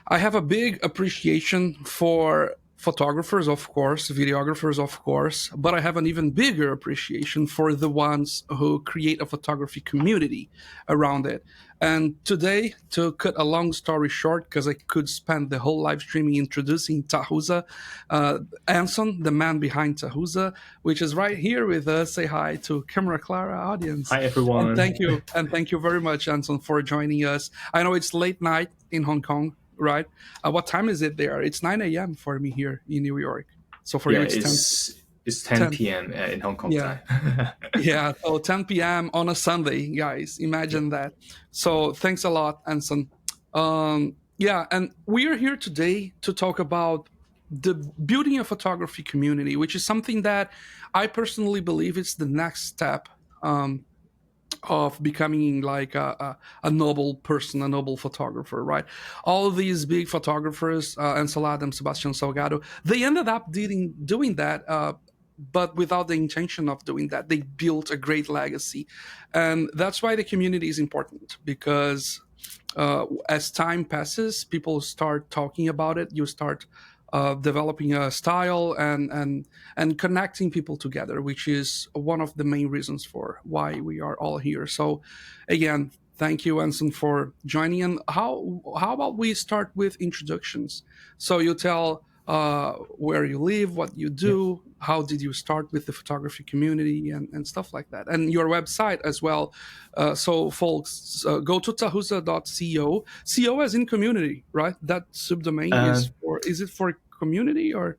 I have a big appreciation for photographers, of course, videographers, of course, but I have an even bigger appreciation for the ones who create a photography community around it. And today, to cut a long story short, because I could spend the whole live streaming introducing Tahusa, Anson, the man behind Tahusa, which is right here with us. Say hi to Camera Clara audience. Hi, And everyone. thank you. And thank you very much, Anson, for joining us. I know it's late night in Hong Kong, right? What time is it there? It's 9 a.m. for me here in New York. So for you, Yeah, it's 10, it's 10. 10 p.m. In Hong Kong Yeah. time. Yeah. So 10 p.m. on a Sunday, guys. Yeah. Imagine that. So thanks a lot, Anson. Yeah. And we are here today to talk about the building a photography community, which is something that I personally believe is the next step um, of becoming like a noble person, a noble photographer, right? All these big photographers, Ansel Adams, Sebastian Salgado, they ended up doing that, but without the intention of doing that. They built a great legacy. And that's why the community is important, because as time passes, people start talking about it. You start developing a style and connecting people together, which is one of the main reasons for why we are all here. So, again, thank you, Anson, for joining. And how about we start with introductions? So you tell where you live, what you Yeah. do, how did you start with the photography community, and stuff like that, and your website as well. So, folks, go to tahusa.co. Co as in community, right? That subdomain And is it for community or?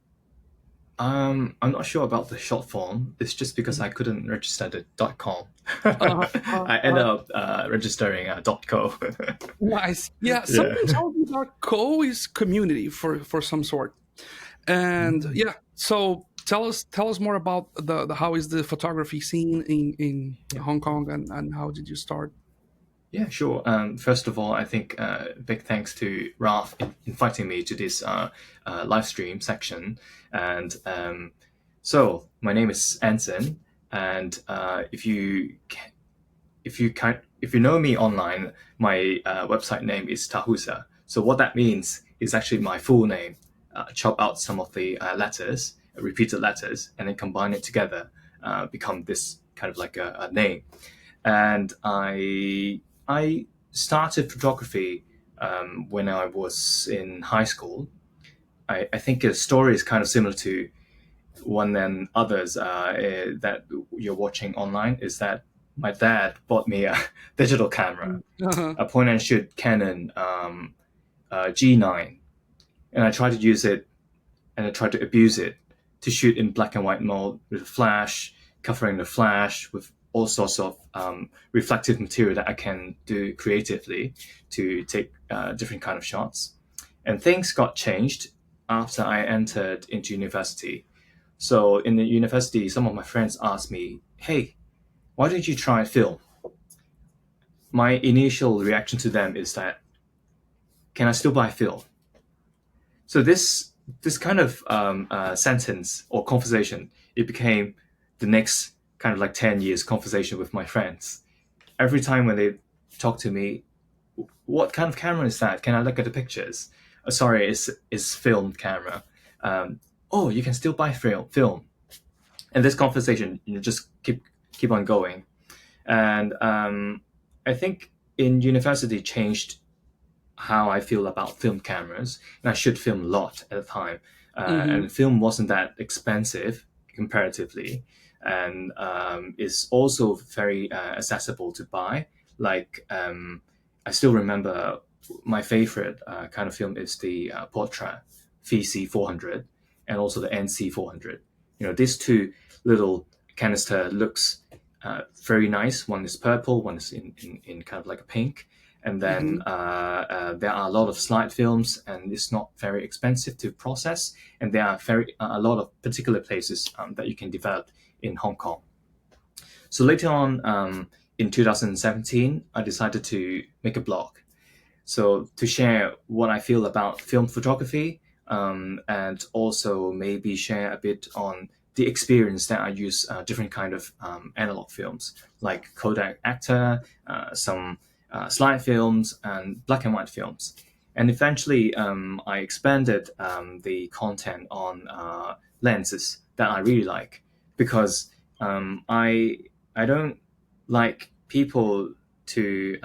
I'm not sure about the short form. It's just because I couldn't register the .com. Uh, uh, I ended uh, up registering .co. nice. Yeah, Yeah. something tells me that co is community for some sort. And yeah, so tell us more about the how is the photography scene in Yeah. Hong Kong, and how did you start? Yeah, sure. First of all, I think big thanks to Ralph inviting me to this live stream section. And so my name is Anson, and if you know me online, my website name is Tahusa. So what that means is actually my full name. Chop out some of the letters, repeated letters, and then combine it together, become this kind of like a name. And I started photography when I was in high school. I think the story is kind of similar to one and others that you're watching online. Is that my dad bought me a digital camera, Uh-huh. a point and shoot Canon G9, and I tried to use it and I tried to abuse it to shoot in black and white mode with flash, covering the flash with all sorts of reflective material that I can do creatively to take different kind of shots. And things got changed after I entered into university. So in the university, some of my friends asked me, "Hey, why don't you try film?" My initial reaction to them is that, "Can I still buy film?" So this kind of sentence or conversation, it became the next kind of like 10 years conversation with my friends. Every time when they talk to me, what kind of camera is that? Can I look at the pictures? Sorry, it's filmed camera. Oh, you can still buy film. And this conversation, just keep on going. And I think in university changed how I feel about film cameras, and I should film a lot at the time. Mm-hmm. And film wasn't that expensive comparatively, and is also very accessible to buy. Like I still remember my favorite kind of film is the Portra VC 400 and also the NC 400. These two little canister looks very nice. One is purple, one is in kind of like a pink, and then Mm-hmm. there are a lot of slide films, and it's not very expensive to process, and there are a lot of particular places that you can develop in Hong Kong. So later on, in 2017, I decided to make a blog, so to share what I feel about film photography, and also maybe share a bit on the experience that I use different kind of analog films like Kodak Actor, some slide films, and black and white films. And eventually, I expanded the content on lenses that I really like, because I don't like people to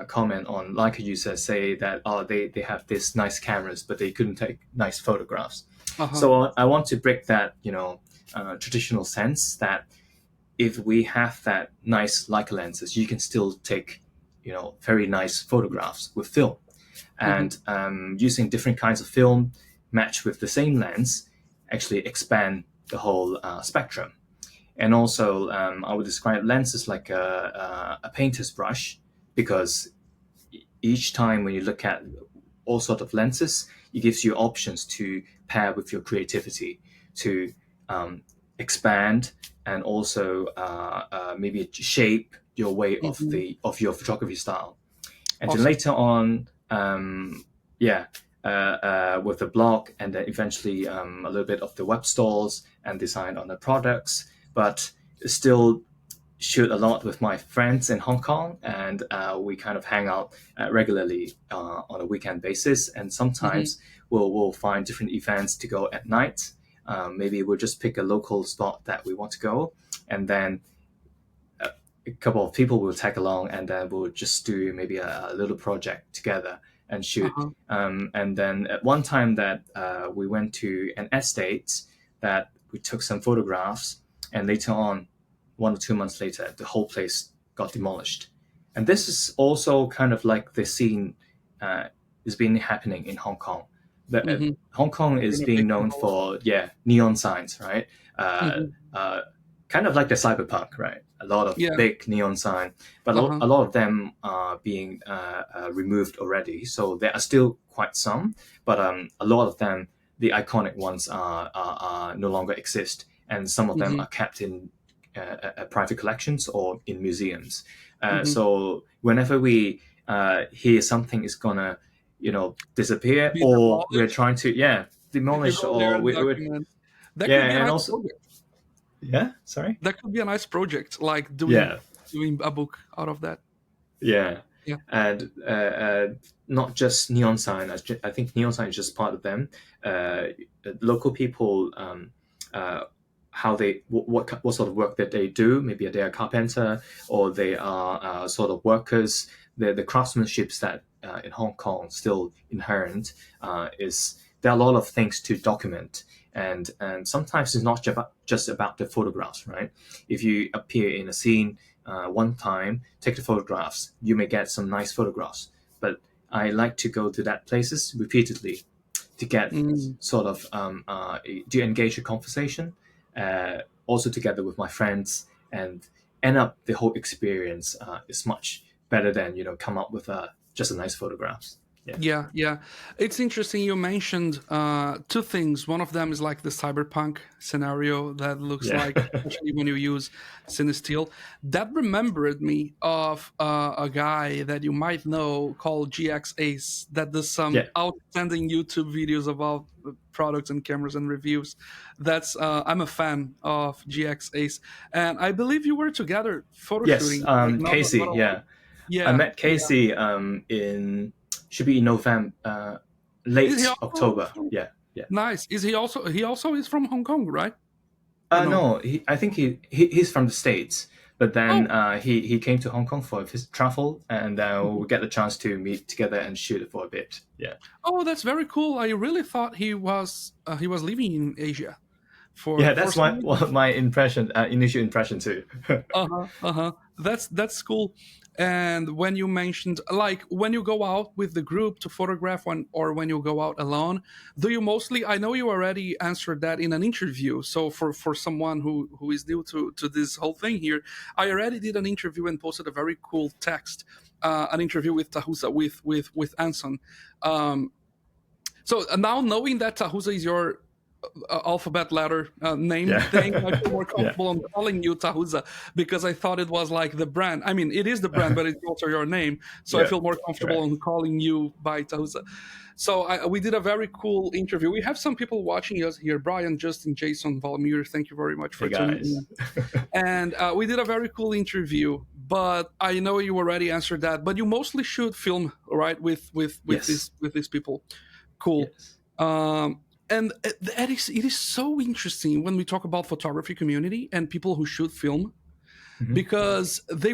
comment on, like a user say that, oh, they have this nice cameras but they couldn't take nice photographs. Uh-huh. So I want to break that, traditional sense that if we have that nice Leica lenses, you can still take, very nice photographs with film. Hmm. And using different kinds of film matched with the same lens actually expand the whole spectrum. And also, I would describe lenses like a painter's brush, because each time when you look at all sort of lenses, it gives you options to pair with your creativity, to um, expand, and also maybe shape your way Hmm. of your photography style. And then Awesome. later on, yeah, with the blog, and then eventually a little bit of the web stores and design on the products, but still shoot a lot with my friends in Hong Kong, and we kind of hang out regularly on a weekend basis. And Hmm. sometimes we'll find different events to go at night. Maybe we'll just pick a local spot that we want to go, and then a couple of people will tag along, and then we'll just do maybe a little project together and shoot. Uh-huh. And then at one time that we went to an estate that we took some photographs, and later on, 1 or 2 months later, the whole place got demolished. And this is also kind of like the scene is been happening in Hong Kong. Hmm. Hong Kong is In a being big known development. for, yeah, neon signs, right? Uh, Hmm. uh, Kind of like the cyberpunk, right? A lot of Yeah. big neon sign, but Uh-huh. a lot of them are being removed already. So there are still quite some, but a lot of them, the iconic ones, are no longer exist, and some of them Hmm. are kept in private collections or in museums. Hmm. So whenever we hear something is gonna, disappear, Be or we're demolished. trying to, yeah, You demolish, go there or and we document. That yeah, could be a and nice also, project. yeah, sorry, That could be a nice project, like yeah. doing a book out of that. Yeah, Yeah. and not just neon sign. I think neon sign is just part of them. Uh, Local people, uh, how they what sort of work that they do. Maybe they are a carpenter, or they are sort of workers. The craftsmanships that in Hong Kong still inherent is there are a lot of things to document. And sometimes it's not just about the photographs, right? If you appear in a scene one time, take the photographs, you may get some nice photographs. But I like to go to that places repeatedly to get Mm. sort of to engage a conversation, also together with my friends, and end up the whole experience is much better than come up with just a nice photographs. Yeah, Yeah, yeah. It's interesting you mentioned two things. One of them is like the cyberpunk scenario that looks yeah, like, especially when you use cinesteel. That remembered me of a guy that you might know called GX Ace that does some yeah. outstanding YouTube videos about products and cameras and reviews. That's I'm a fan of GX Ace, and I believe you were together photo Yes, shooting, like not Casey. a long. Yeah, I Yeah, met yeah. Casey in should be in November, Is he late also October. Yeah, yeah. nice? Is he also is from Hong Kong, right? Or no? No, I think he's from the States, but then Oh, he came to Hong Kong for his travel, and mhm. we get the chance to meet together and shoot for a bit. Yeah, Oh, that's very cool. I really thought he was living in Asia yeah, for that's some my reason. my impression, initial impression too. Uh-huh, uh-huh. That's cool. And when you mentioned, like, when you go out with the group to photograph one, or when you go out alone, do you mostly, I know you already answered that in an interview, so for someone who is new to this whole thing here, I already did an interview and posted a very cool text, an interview with Tahusa, with Anson. um, so now knowing that Tahusa is your alphabet letter name Yeah. thing, I feel more Yeah. comfortable on calling you Tahusa because I thought it was like the brand. I mean, it is the brand, but it's also your name. So I Yeah. feel more comfortable Correct. on calling you by Tahusa. So we did a very cool interview. We have some people watching us here: Brian, Justin, Jason, Valmir. Thank you very much Hey for tuning guys. in. And we did a very cool interview. But I know you already answered that. But you mostly shoot film, right? Yes. With these people. Cool. Yes. Um, and it is so interesting when we talk about photography community and people who shoot film Hmm. because they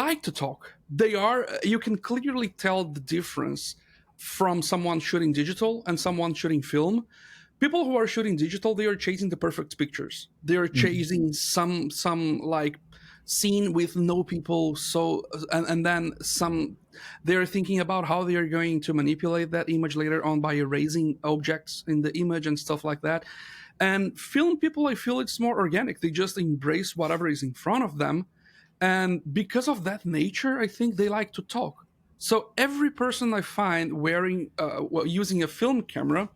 like to talk. They are you can clearly tell the difference from someone shooting digital and someone shooting film. People who are shooting digital, they are chasing the perfect pictures. They are Hmm. chasing some like scene with no people. So and then some they're thinking about how they are going to manipulate that image later on by erasing objects in the image and stuff like that. And film people, I feel it's more organic. They just embrace whatever is in front of them, and because of that nature, I think they like to talk. So every person I find wearing using a film camera,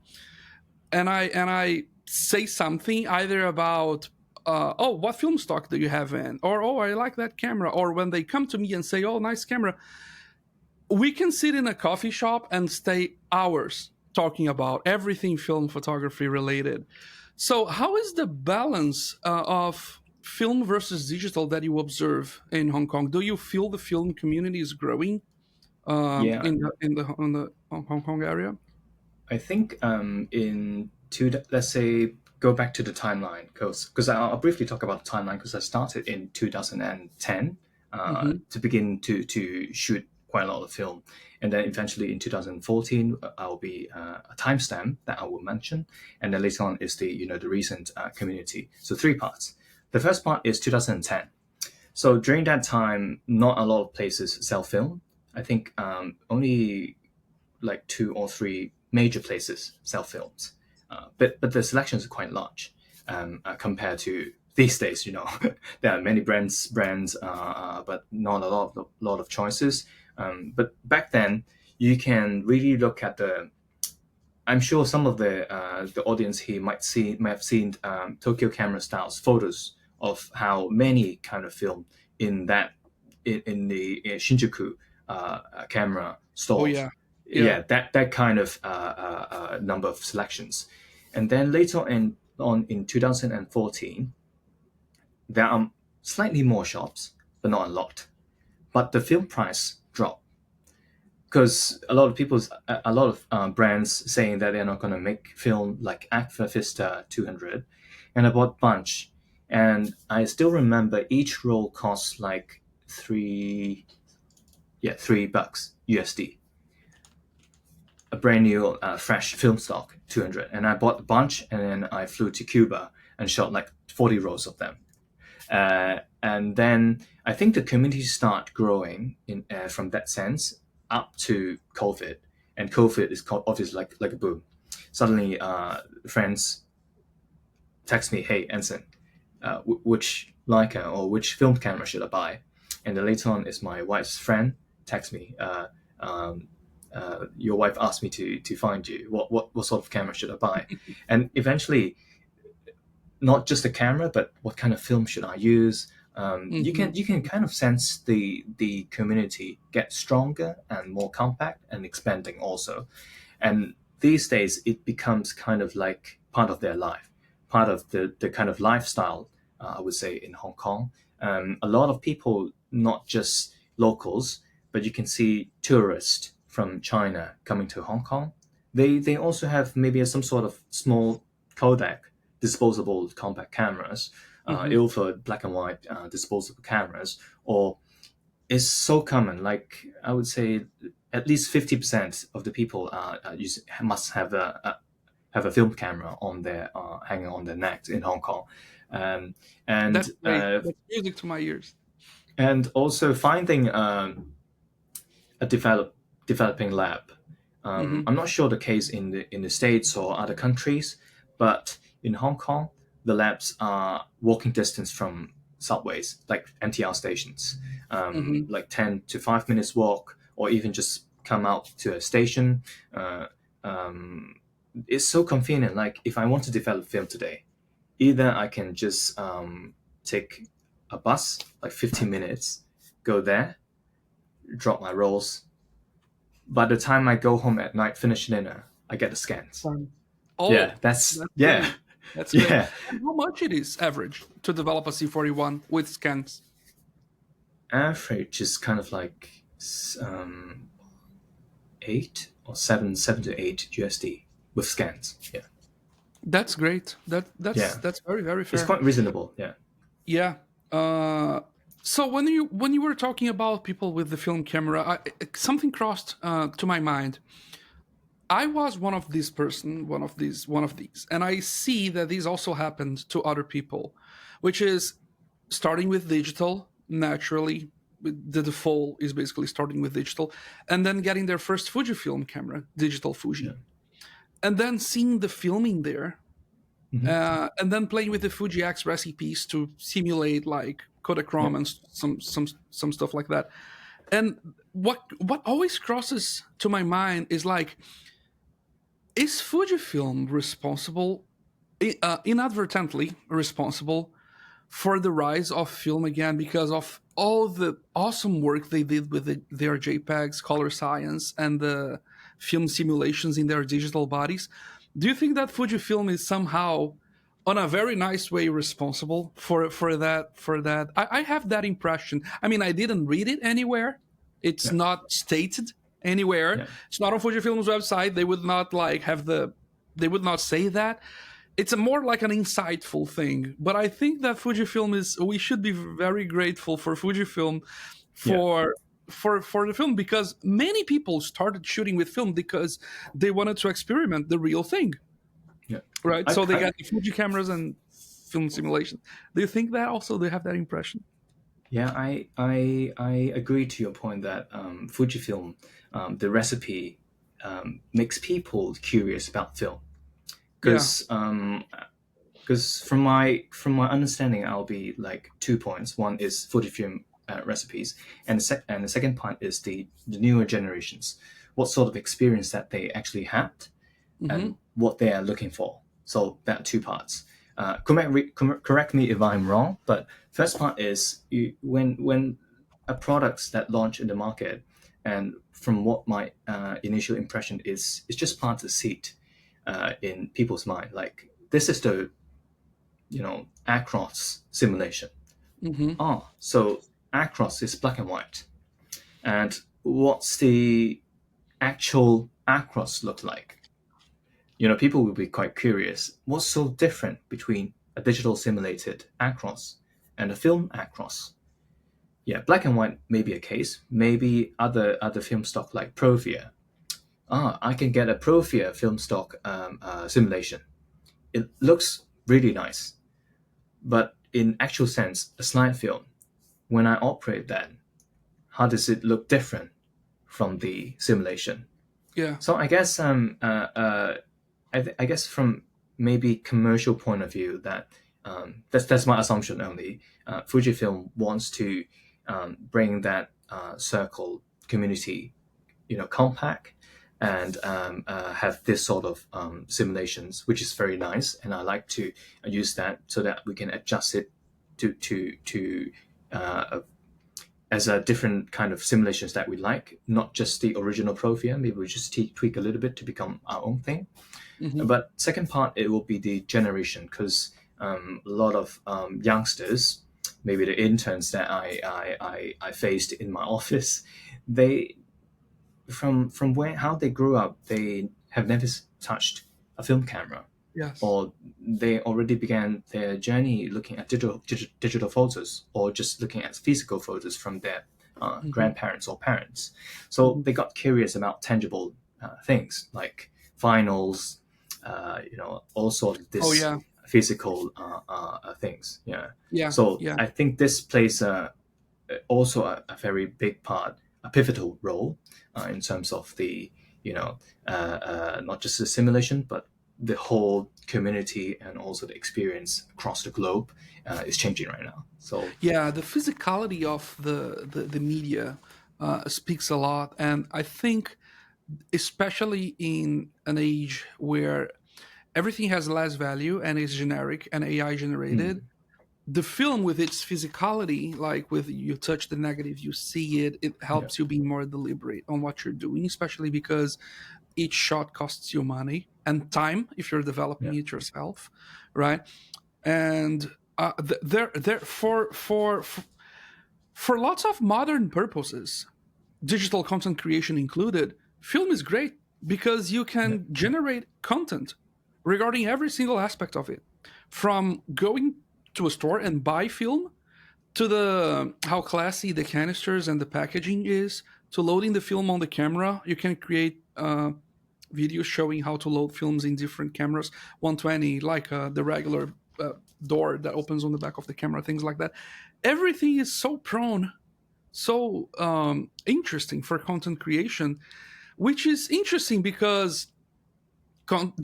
and I say something either about oh, what film stock do you have in, or oh, I like that camera, or when they come to me and say, oh, nice camera, we can sit in a coffee shop and stay hours talking about everything film photography related. So how is the balance of film versus digital that you observe in Hong Kong? Do you feel the film community is growing Yeah. in the Hong Kong area? I think in let's say go back to the timeline because I'll briefly talk about the timeline because I started in 2010 Mm-hmm. to begin to shoot quite a lot of film, and then eventually in 2014 I'll be a timestamp that I will mention, and then later on is the the recent community. So three parts. The first part is 2010. So during that time, not a lot of places sell film. I think only like two or three major places sell films, but the selections are quite large compared to these days. There are many brands, but not a lot of choices. But back then, you can really look at the. I'm sure some of the audience here might have seen Tokyo Camera Styles photos of how many kind of film in that in the Shinjuku camera Oh stores. yeah, yeah. Yeah, that kind of number of selections, and then later on in 2014, there are slightly more shops, but not a lot. But the film price dropped because a lot of brands saying that they're not going to make film like Agfa Vista 200, and I bought bunch, and I still remember each roll cost like $3 USD, a brand new fresh film stock 200, and I bought a bunch, and then I flew to Cuba and shot like 40 rolls of them. And then I think the community start growing in from that sense up to COVID, and COVID is obviously like a boom. Suddenly, friends text me, "Hey, Anson, which Leica or which film camera should I buy?" And then later on, is my wife's friend text me, um, "Your wife asked me to find you. What sort of camera should I buy?" And eventually, not just the camera, but what kind of film should I use? You Mm-hmm. can kind of sense the community get stronger and more compact and expanding also. And these days, it becomes kind of like part of their life, part of the kind of lifestyle. I would say in Hong Kong, a lot of people, not just locals, but you can see tourists from China coming to Hong Kong. They also have maybe some sort of small Kodak disposable compact cameras, Mm-hmm. Ilford black and white disposable cameras, or it's so common. Like I would say, at least 50% of the people must have a film camera on their hanging on their neck in Hong Kong, um, and That's great. That's music to my ears. also finding a developing lab. Mm-hmm. I'm not sure the case in the States or other countries, but in Hong Kong, the labs are walking distance from subways, like MTR stations, Mm-hmm. like 10 to 5 minutes walk, or even just come out to a station. Uh, um, it's so convenient. Like if I want to develop film today, either I can just take a bus, like 15 minutes, go there, drop my rolls. By the time I go home at night, finish dinner, I get the scans. Yeah, Oh, that's that's yeah, great. That's great. yeah. And how much it is average to develop a C41 with scans? Average is kind of like 7 to 8 USD with scans. Yeah, That's great. yeah. That's very very It's fair. quite reasonable. Yeah, Yeah. Uh, so when you were talking about people with the film camera, something crossed to my mind. I was one of these person, one of these, and I see that these also happened to other people, which is starting with digital naturally. The default is basically starting with digital, and then getting their first Fujifilm camera, digital yeah. Fuji, and then seeing the filming there, Hmm. and then playing with the Fuji X recipes to simulate like Yeah, Kodachrome and some stuff like that. And what always crosses to my mind is like, is Fujifilm responsible, inadvertently responsible, for the rise of film again because of all the awesome work they did with their JPEGs, color science, and the film simulations in their digital bodies? Do you think that Fujifilm is somehow, on a very nice way, responsible for that? I have that impression. I mean, I didn't read it anywhere. It's yeah, not stated anywhere. yeah, It's not on Fujifilm's website. They would not like have the. They would not say that. It's a more like an insightful thing. But I think that Fujifilm is. We should be very grateful for Fujifilm yeah, for for the film, because many people started shooting with film because they wanted to experiment the real thing, yeah. right? I, So they I got the Fuji cameras and film simulation. Do you think that also they have that impression? Yeah, I agree to your point that Fujifilm, the recipe, makes people curious about film. Yeah. Because from my understanding, I'll be like 2 points. One is Fujifilm recipes, and the second point is the newer generations. What sort of experience that they actually had, Mm-hmm. and what they are looking for. So that two parts. Correct me if I'm wrong, but first part is when a products that launch in the market, and from what my initial impression is, it's just plant a seed in people's mind. Like this is the Across simulation. Mm-hmm. Oh, so Across is black and white, and what's the actual Across look like? People will be quite curious. What's so different between a digital simulated Across and a film Across? Yeah, black and white may be a case. Maybe other film stock like Provia. I can get a Provia film stock simulation. It looks really nice, but in actual sense, a slide film, when I operate that, how does it look different from the simulation? Yeah. So I guess I guess from maybe commercial point of view that that's my assumption only. Fujifilm wants to bring that circle community, compact, and have this sort of simulations, which is very nice, and I like to use that so that we can adjust it to uh, as a different kind of simulations that we like, not just the original Profia. Maybe we just tweak a little bit to become our own thing. Mm-hmm. But second part, it will be the generation, because a lot of youngsters, maybe the interns that I faced in my office, they from where how they grew up, they have never touched a film camera, Yes. or they already began their journey looking at digital photos, or just looking at physical photos from their Mm-hmm. grandparents or parents. So Mm-hmm. they got curious about tangible things like finals, all sorts of Oh this yeah. physical things. Yeah. Yeah. So Yeah. I think this plays also a very big part, a pivotal role in terms of the not just the simulation, but the whole community and also the experience across the globe is changing right now. So Yeah, the physicality of the media speaks a lot, and I think, especially in an age where everything has less value and is generic and AI generated. Mm. The film with its physicality, like with you touch the negative, you see it, it Yeah. helps you be more deliberate on what you're doing, especially because each shot costs you money and time if you're developing Yeah. it yourself, right? And there for lots of modern purposes, digital content creation included, film is great because you Yeah. can generate content regarding every single aspect of it, from going to a store and buy film, to the how classy the canisters and the packaging is, to loading the film on the camera. You can create videos showing how to load films in different cameras, 120, like the regular door that opens on the back of the camera, things like that. Everything is so prone, so interesting for content creation, which is interesting because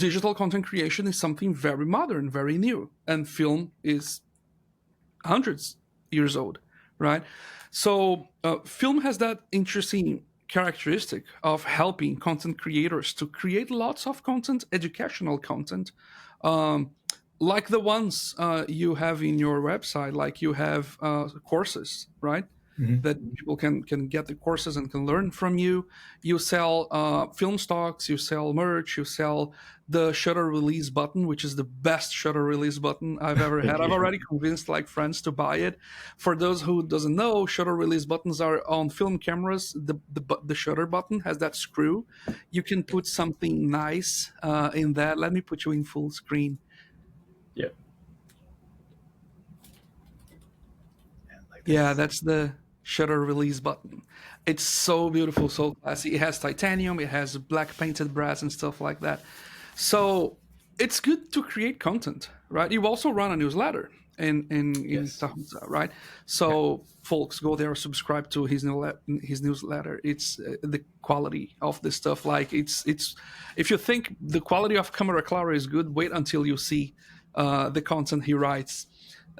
digital content creation is something very modern, very new, and film is hundreds years old, right? So film has that interesting characteristic of helping content creators to create lots of content, educational content, um, like the ones you have in your website, like you have courses, right? Hmm. That people can get the courses and can learn from you. You sell film stocks, you sell merch, you sell the shutter release button, which is the best shutter release button I've ever had. I've Okay. already convinced like friends to buy it. For those who doesn't know, shutter release buttons are on film cameras. The shutter button has that screw. You can put something nice in that. Let me put you in full screen. Yeah. Like Yeah, this. that's the shutter release button. It's so beautiful, so classy. It has titanium, it has black painted brass and stuff like that. So it's good to create content, right? You also run a newsletter in Yes. Tahusa, right? Yeah. So folks go there, subscribe to his newsletter. It's the quality of the stuff. Like it's if you think the quality of Camera Clara is good, wait until you see the content he writes.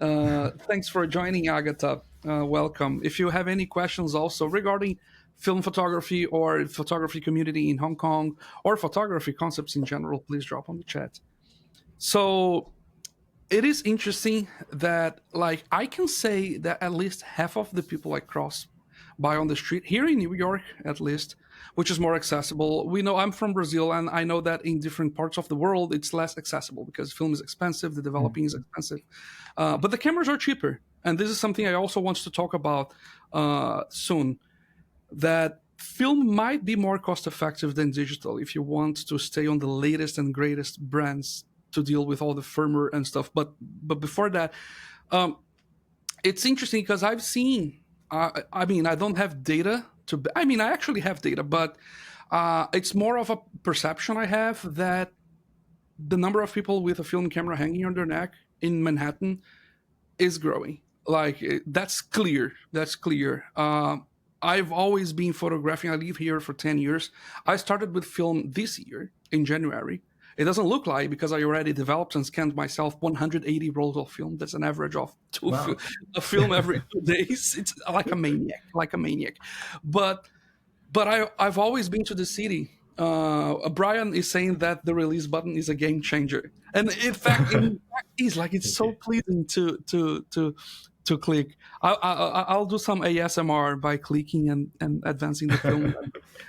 Thanks for joining, Agatha. Welcome. If you have any questions also regarding film photography or photography community in Hong Kong or photography concepts in general, please drop on the chat. So it is interesting that like I can say that at least half of the people I cross by on the street here in New York, at least, which is more accessible. We know I'm from Brazil, and I know that in different parts of the world it's less accessible because film is expensive, the Mm. developing is expensive, but the cameras are cheaper, and this is something I also want to talk about soon. That film might be more cost effective than digital if you want to stay on the latest and greatest brands to deal with all the firmware and stuff. But before that, um, it's interesting because I've seen. I mean, I don't have data to. I mean, I actually have data, but it's more of a perception I have that the number of people with a film camera hanging on their neck in Manhattan is growing. Like that's clear. That's clear. I've always been photographing. I live here for 10 years. I started with film this year in January. It doesn't look like because I already developed and scanned myself 180 rolls of film. That's an average of Wow. a film every 2 days. It's like a maniac, like a maniac. But I've always been to the city. Brian is saying that the release button is a game changer, and in fact, is like it's so Okay. pleasing to click. I'll do some ASMR by clicking and advancing the film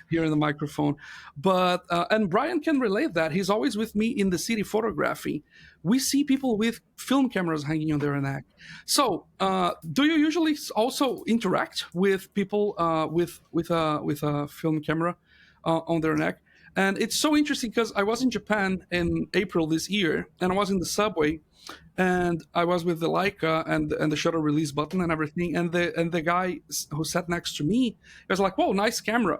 here in the microphone. But and Brian can relate that. He's always with me in the city photography. We see people with film cameras hanging on their neck. So, do you usually also interact with people with a film camera on their neck? And it's so interesting because I was in Japan in April this year, and I was in the subway, and I was with the Leica and the shutter release button and everything, and the guy who sat next to me was like, "Whoa, nice camera."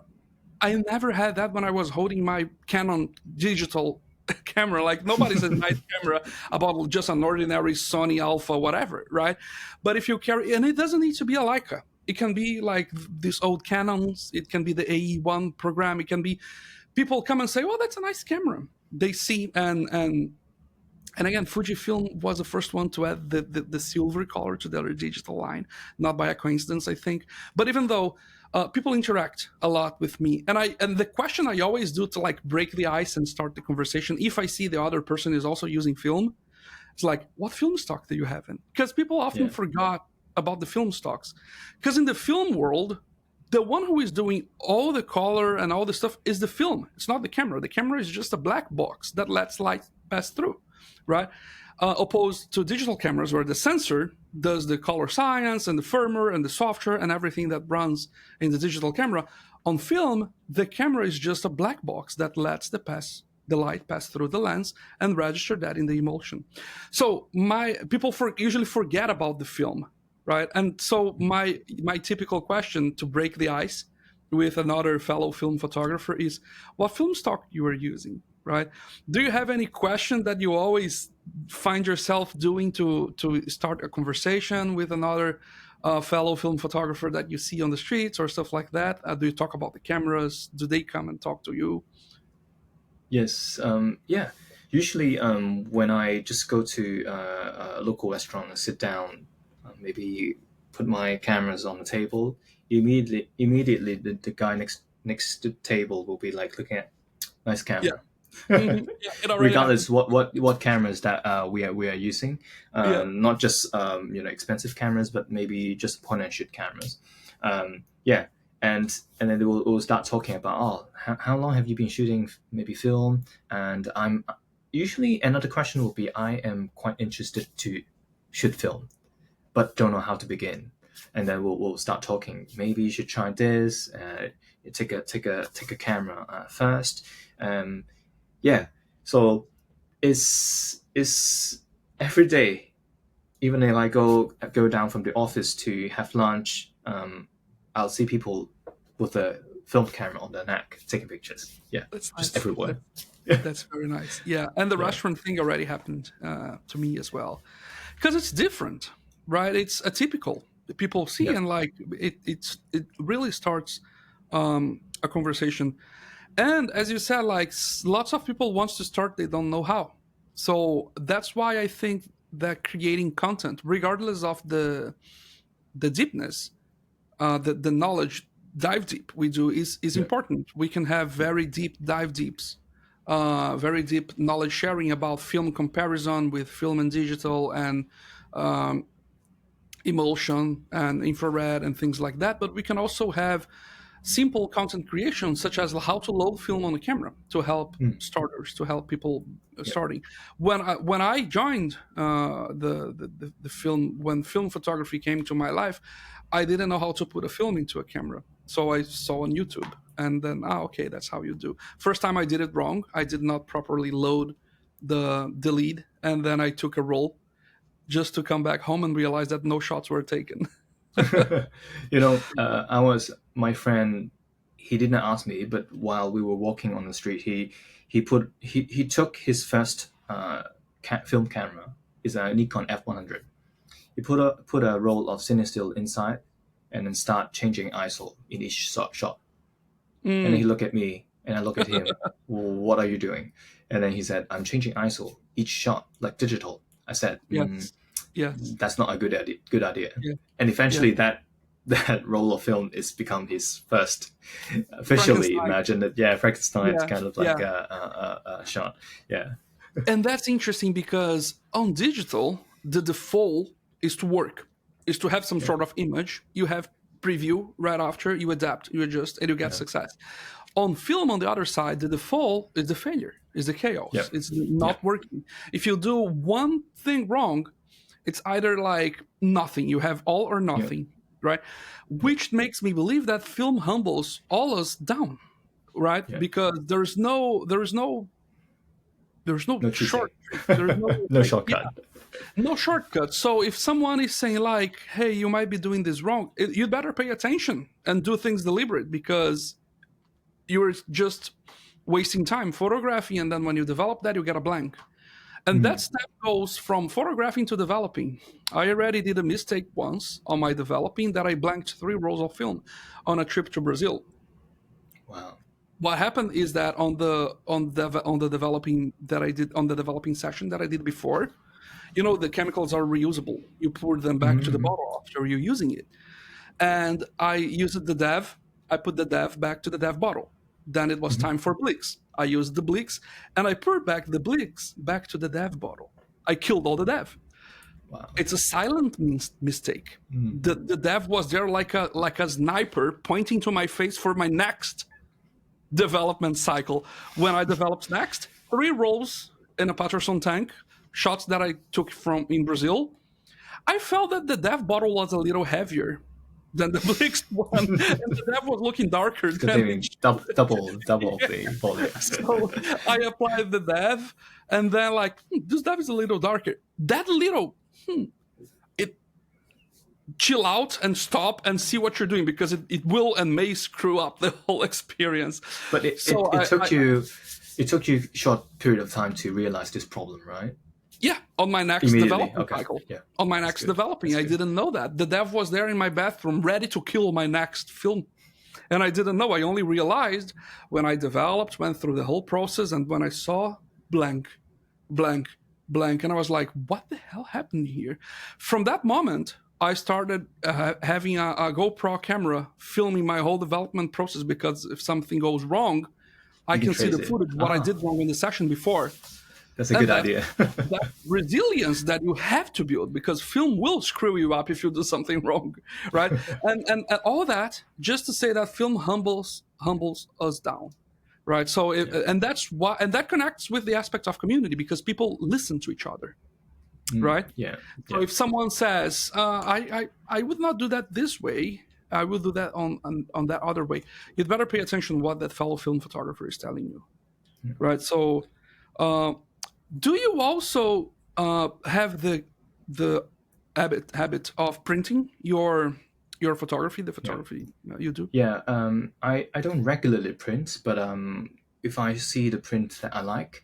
I never had that when I was holding my Canon digital camera. Like nobody says nice camera about just an ordinary Sony Alpha, whatever, right? But if you carry, and it doesn't need to be a Leica. It can be like these old Canons. It can be the AE1 program. It can be people come and say, "Oh, that's a nice camera." They see And again, Fujifilm was the first one to add the silver color to their digital line, not by a coincidence, I think. But even though people interact a lot with me, and the question I always do to like break the ice and start the conversation, if I see the other person is also using film, it's like, what film stock do you have in? Because people often Yeah. forgot about the film stocks. Because in the film world, the one who is doing all the color and all the stuff is the film. It's not the camera. The camera is just a black box that lets light pass through, right? Opposed to digital cameras where the sensor does the color science and the firmware and the software and everything that runs in the digital camera. On film, the camera is just a black box that lets the light pass through the lens and register that in the emulsion. So my people usually forget about the film, right? And so my typical question to break the ice with another fellow film photographer is, what film stock you are using, right? Do you have any question that you always find yourself doing to start a conversation with another fellow film photographer that you see on the streets or stuff like that? Do you talk about the cameras? Do they come and talk to you? Yes. Yeah. Usually, when I just go to a local restaurant and sit down, maybe put my cameras on the table, immediately the guy next to the table will be like looking at nice Yeah. camera. Yeah, it already happened. Regardless what cameras that we are using, Yeah. not just expensive cameras, but maybe just point and shoot cameras. Yeah, and then we'll start talking about, oh, how long have you been shooting maybe film? And I'm usually, another question will be, I am quite interested to shoot film, but don't know how to begin. And then we'll start talking. Maybe you should try this. Take a camera first. Yeah, so it's every day. Even if I go down from the office to have lunch, I'll see people with a film camera on their neck taking pictures. Yeah, That's just nice. everywhere. That's very nice. Yeah, and the Yeah, restaurant thing already happened to me as well, because it's different, right? It's atypical. People see yeah. and like it really starts a conversation. And as you said, like lots of people wants to start, they don't know how. So that's why I think that creating content, regardless of the deepness, the knowledge dive deep we do is Yeah. important. We can have very deep dive deeps, very deep knowledge sharing about film comparison with film and digital and um, emulsion and infrared and things like that. But we can also have simple content creation, such as how to load film on a camera to help Mm, starters, to help people yeah. starting. When I joined the film, when film photography came to my life, I didn't know how to put a film into a camera. So I saw on YouTube, and then okay, that's how you do. First time I did it wrong. I did not properly load the lead, and then I took a roll just to come back home and realize that no shots were taken. I was my friend. He didn't ask me, but while we were walking on the street, he took his first film camera. It's a Nikon F100. He put a roll of cinestill inside, and then start changing ISO in each shot. And then he Mm, looked at me, and I look at him. What are you doing? And then he said, I'm changing ISO each shot, like digital. I said, yes, yes, that's not a good idea. Good idea. yeah, And yeah. eventually, that roll of film is become his first officially. Frankenstein. Imagine that, yeah, Frankenstein Yeah, kind of yeah. like a shot. Yeah, And that's interesting because on digital, the default is to work, is to have some yeah, sort of image. You have preview right after, you adapt, you adjust, and you get yeah, success. On film, on the other side, the default is the failure, is the yeah, chaos, it's yeah, not working. If you do one thing wrong, it's either like nothing, you have all or yeah, nothing, right? Which makes me believe that film humbles all us down, right? yeah. Because there's no No short cheating. trick. There's no No like, yeah, shortcut. no shortcut. So if someone is saying like, "Hey, you might be doing this wrong," you'd better pay attention and do things deliberate because you're just wasting time photographing, and then when you develop that, you get a blank. And that Mm, step goes from photographing to developing. I already did a mistake once on my developing that I blanked 3 rolls of film on a trip to Brazil. wow. what happened is that on the developing that I did on the developing session that I did before, the chemicals are reusable. You pour them back to the Mm-hmm. bottle after you're using it. And I used the dev. I put the dev back to the dev bottle. Then it was Mm-hmm. time for Bleaks. I used the Bleaks and I poured back the Bleaks back to the dev bottle. I killed all the dev. Wow. It's a silent mistake. Mm. The dev was there like a sniper pointing to my face for my next development cycle. When I developed next, 3 rolls in a Patterson tank, shots that I took from in Brazil. I felt that the dev bottle was a little heavier than the Blix one, and the dev was looking darker It's than it containing double should. the volume. So I applied the dev, and then like this dev is a little darker. That little, it chill out and stop and see what you're doing because it will and may screw up the whole experience. But it, So it, it took you a short period of time to realize this problem, right? yeah, on my next Immediately. development Okay. cycle. Yeah. On my That's next good. developing, That's I good. didn't know that. The dev was there in my bathroom ready to kill my next film. And I didn't know. I only realized when I developed, went through the whole process, and when I saw blank, blank, blank, and I was like, what the hell happened here? From that moment, I started having a GoPro camera filming my whole development process because if something goes wrong, I You can can see trace the it. footage, what I did wrong in the session before. That's a And good idea. that resilience that you have to build because film will screw you up if you do something wrong, right? And all that just to say that film humbles us down, right? So and that's why, and that connects with the aspect of community because people listen to each other, right? Yeah. So Yeah. if someone says, I would not do that this way, I will do that on that other way, you'd better pay attention to what that fellow film photographer is telling you, right? So uh, do you also have the habit of printing your photography, the Yeah. photography you do? Yeah. I don't regularly print, but if I see the print that I like,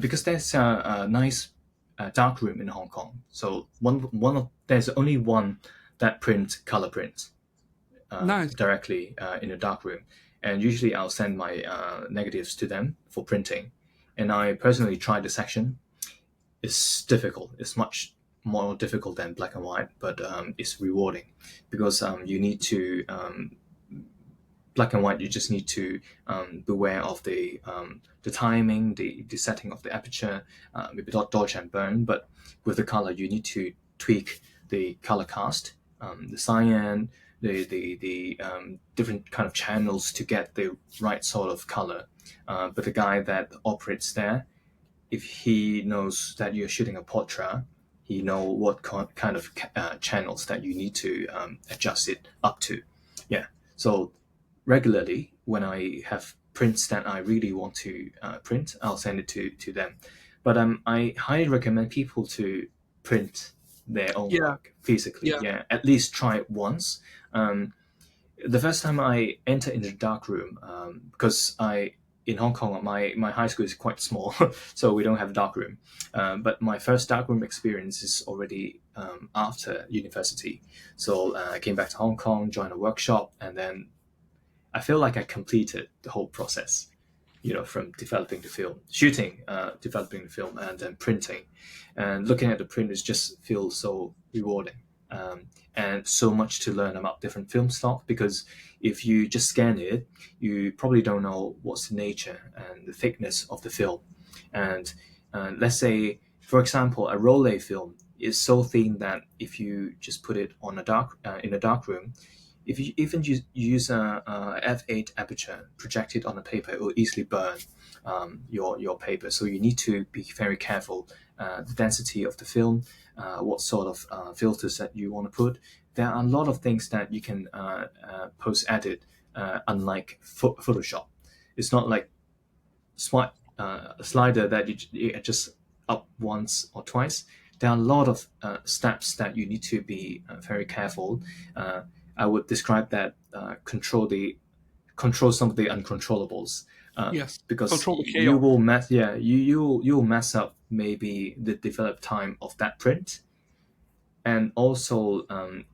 because there's a nice dark room in Hong Kong. So there's only one that print color print Nice. directly in a dark room, and usually I'll send my negatives to them for printing. And I personally tried the section. It's difficult. It's much more difficult than black and white, but it's rewarding because you need to black and white. You just need to beware of the timing, the setting of the aperture, maybe not dodge and burn. But with the color, you need to tweak the color cast, the cyan, the different kind of channels to get the right sort of color. But the guy that operates there, if he knows that you're shooting a portrait, he know what kind of channels that you need to adjust it up to. Yeah. So regularly, when I have prints that I really want to print, I'll send it to them. But I highly recommend people to print their own Yeah, work physically. yeah, Yeah, at least try it once. The first time I entered into the dark room, because I in Hong Kong, my high school is quite small, so we don't have a dark room. But my first dark room experience is already after university. So I came back to Hong Kong, joined a workshop, and then I feel like I completed the whole process. From developing the film, shooting, developing the film, and then printing, and looking at the print is just feels so rewarding. And so much to learn about different film stock because if you just scan it, you probably don't know what's the nature and the thickness of the film. And let's say, for example, a Rolleifilm film is so thin that if you just put it on in a dark room, if you even use a f8 aperture projected on a paper, it will easily burn your paper. So you need to be very careful. The density of the film, what sort of filters that you want to put. There are a lot of things that you can post edit, unlike Photoshop. It's not like smart slider that you just up once or twice. There are a lot of steps that you need to be very careful. I would describe that control some of the uncontrollables, yes. because Control the you chaos. will mess you will mess up maybe the developed time of that print, and also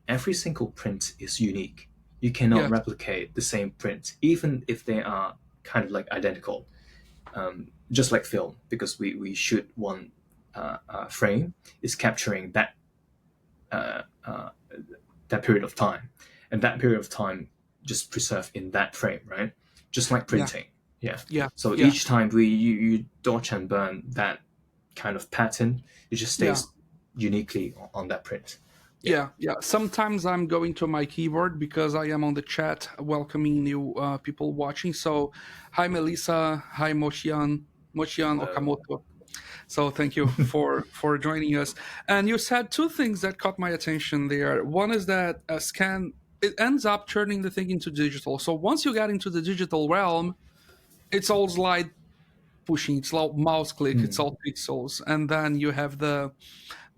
every single print is unique. You cannot Yes. replicate the same print, even if they are kind of like identical, just like film, because we shoot one frame is capturing uh, uh, that period of time, and that period of time just preserved in that frame, right? Just like Yeah, printing. Yeah. yeah, So yeah, each time you dodge and burn that kind of pattern, it just yeah. stays uniquely on that print. Yeah. Yeah, yeah. Sometimes I'm going to my keyboard because I am on the chat welcoming new people watching. So, hi Melissa, hi Mochian Okamoto. So thank you for joining us. And you said two things that caught my attention there. One is that a scan, it ends up turning the thing into digital. So once you get into the digital realm, it's all slide pushing, it's all mouse click, it's Mm. all pixels, and then you have the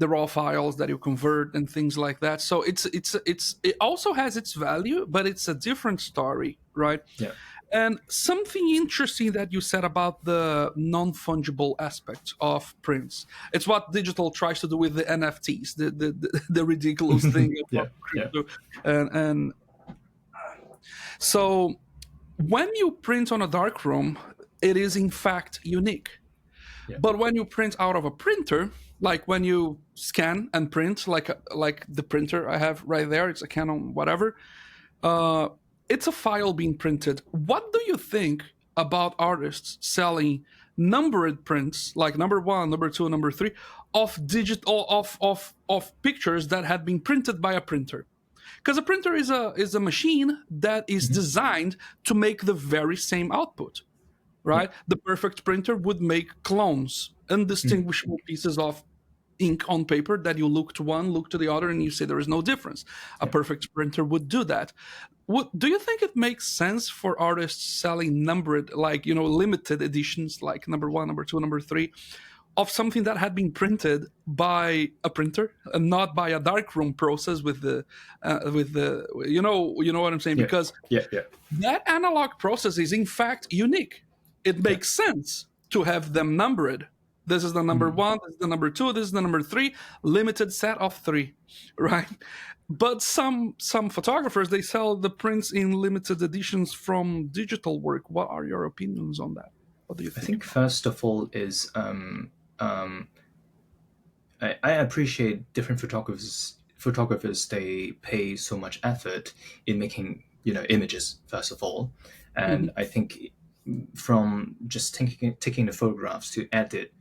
raw files that you convert and things like that. So it also has its value, but it's a different story, right? Yeah. And something interesting that you said about the non-fungible aspect of prints. It's what digital tries to do with the NFTs, the ridiculous thing of Yeah. Yeah. crypto. And so when you print on a darkroom, it is in fact unique. Yeah. But when you print out of a printer, like when you scan and print, like the printer I have right there, it's a Canon whatever. Uh, it's a file being printed. What do you think about artists selling numbered prints, like number one, number two, number three, of digital of pictures that had been printed by a printer? Because a printer is a machine that is Mhm. designed to make the very same output, Yeah. right? The perfect printer would make clones, Mm. undistinguishable pieces of ink on paper that you look to one, look to the other, and you say there is no difference. A Yeah. perfect printer would do that. Do you think it makes sense for artists selling numbered, like, limited editions, like number one, number two, number three, of something that had been printed by a printer and not by a darkroom process with the what I'm saying? Yeah. Because Yeah. Yeah. that analog process is in fact unique. It Yeah. makes sense to have them numbered. This is the number Mm. one, this is the number two, this is the number three, limited set of three, right? But some photographers, they sell the prints in limited editions from digital work. What are your opinions on that? What do you I think? think first of all is um, I appreciate different photographers they pay so much effort in making images first of all, Hmm. and I think from just taking the photographs to edit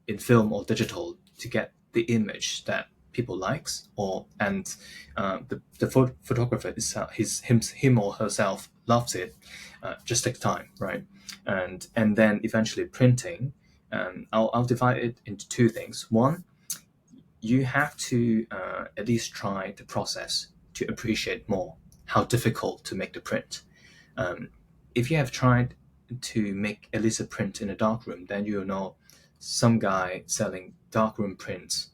in film or digital to get the image that people likes or and the photographer itself him or herself loves it, just takes time, right? And then eventually printing, I'll divide it into two things. One, you have to at least try the process to appreciate more how difficult to make the print. um, if you have tried to make at least a print in a darkroom, then you'll know some guy selling darkroom prints.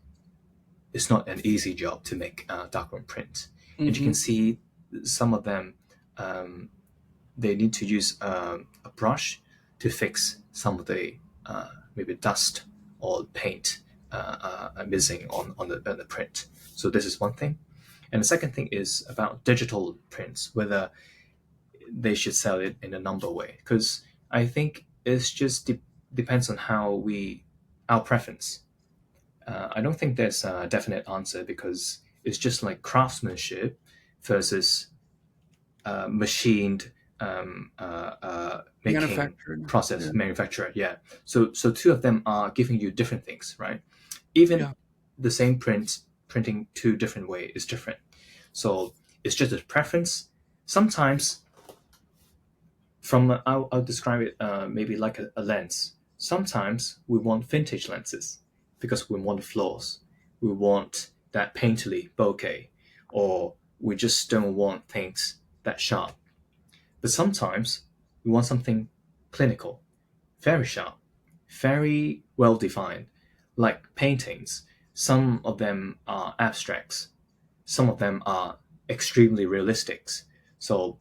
It's not an easy job to make darkroom prints, and you can Hmm. see some of them. Um, they need to use a brush to fix some of the maybe dust or paint missing on the print. So this is one thing. And the second thing is about digital prints, whether they should sell it in a number way, because I think it's just depends on how our preference. I don't think there's a definite answer because it's just like craftsmanship versus machined making Manufactured. Yeah. process manufacturer. Yeah. So two of them are giving you different things, right? Even Yeah. the same printing two different way is different. So it's just a preference. Sometimes I'll describe it maybe like a lens. Sometimes we want vintage lenses because we want the flaws. We want that painterly bokeh, or we just don't want things that sharp. But sometimes we want something clinical, very sharp, very well defined, like paintings. Some of them are abstracts, some of them are extremely realistics. So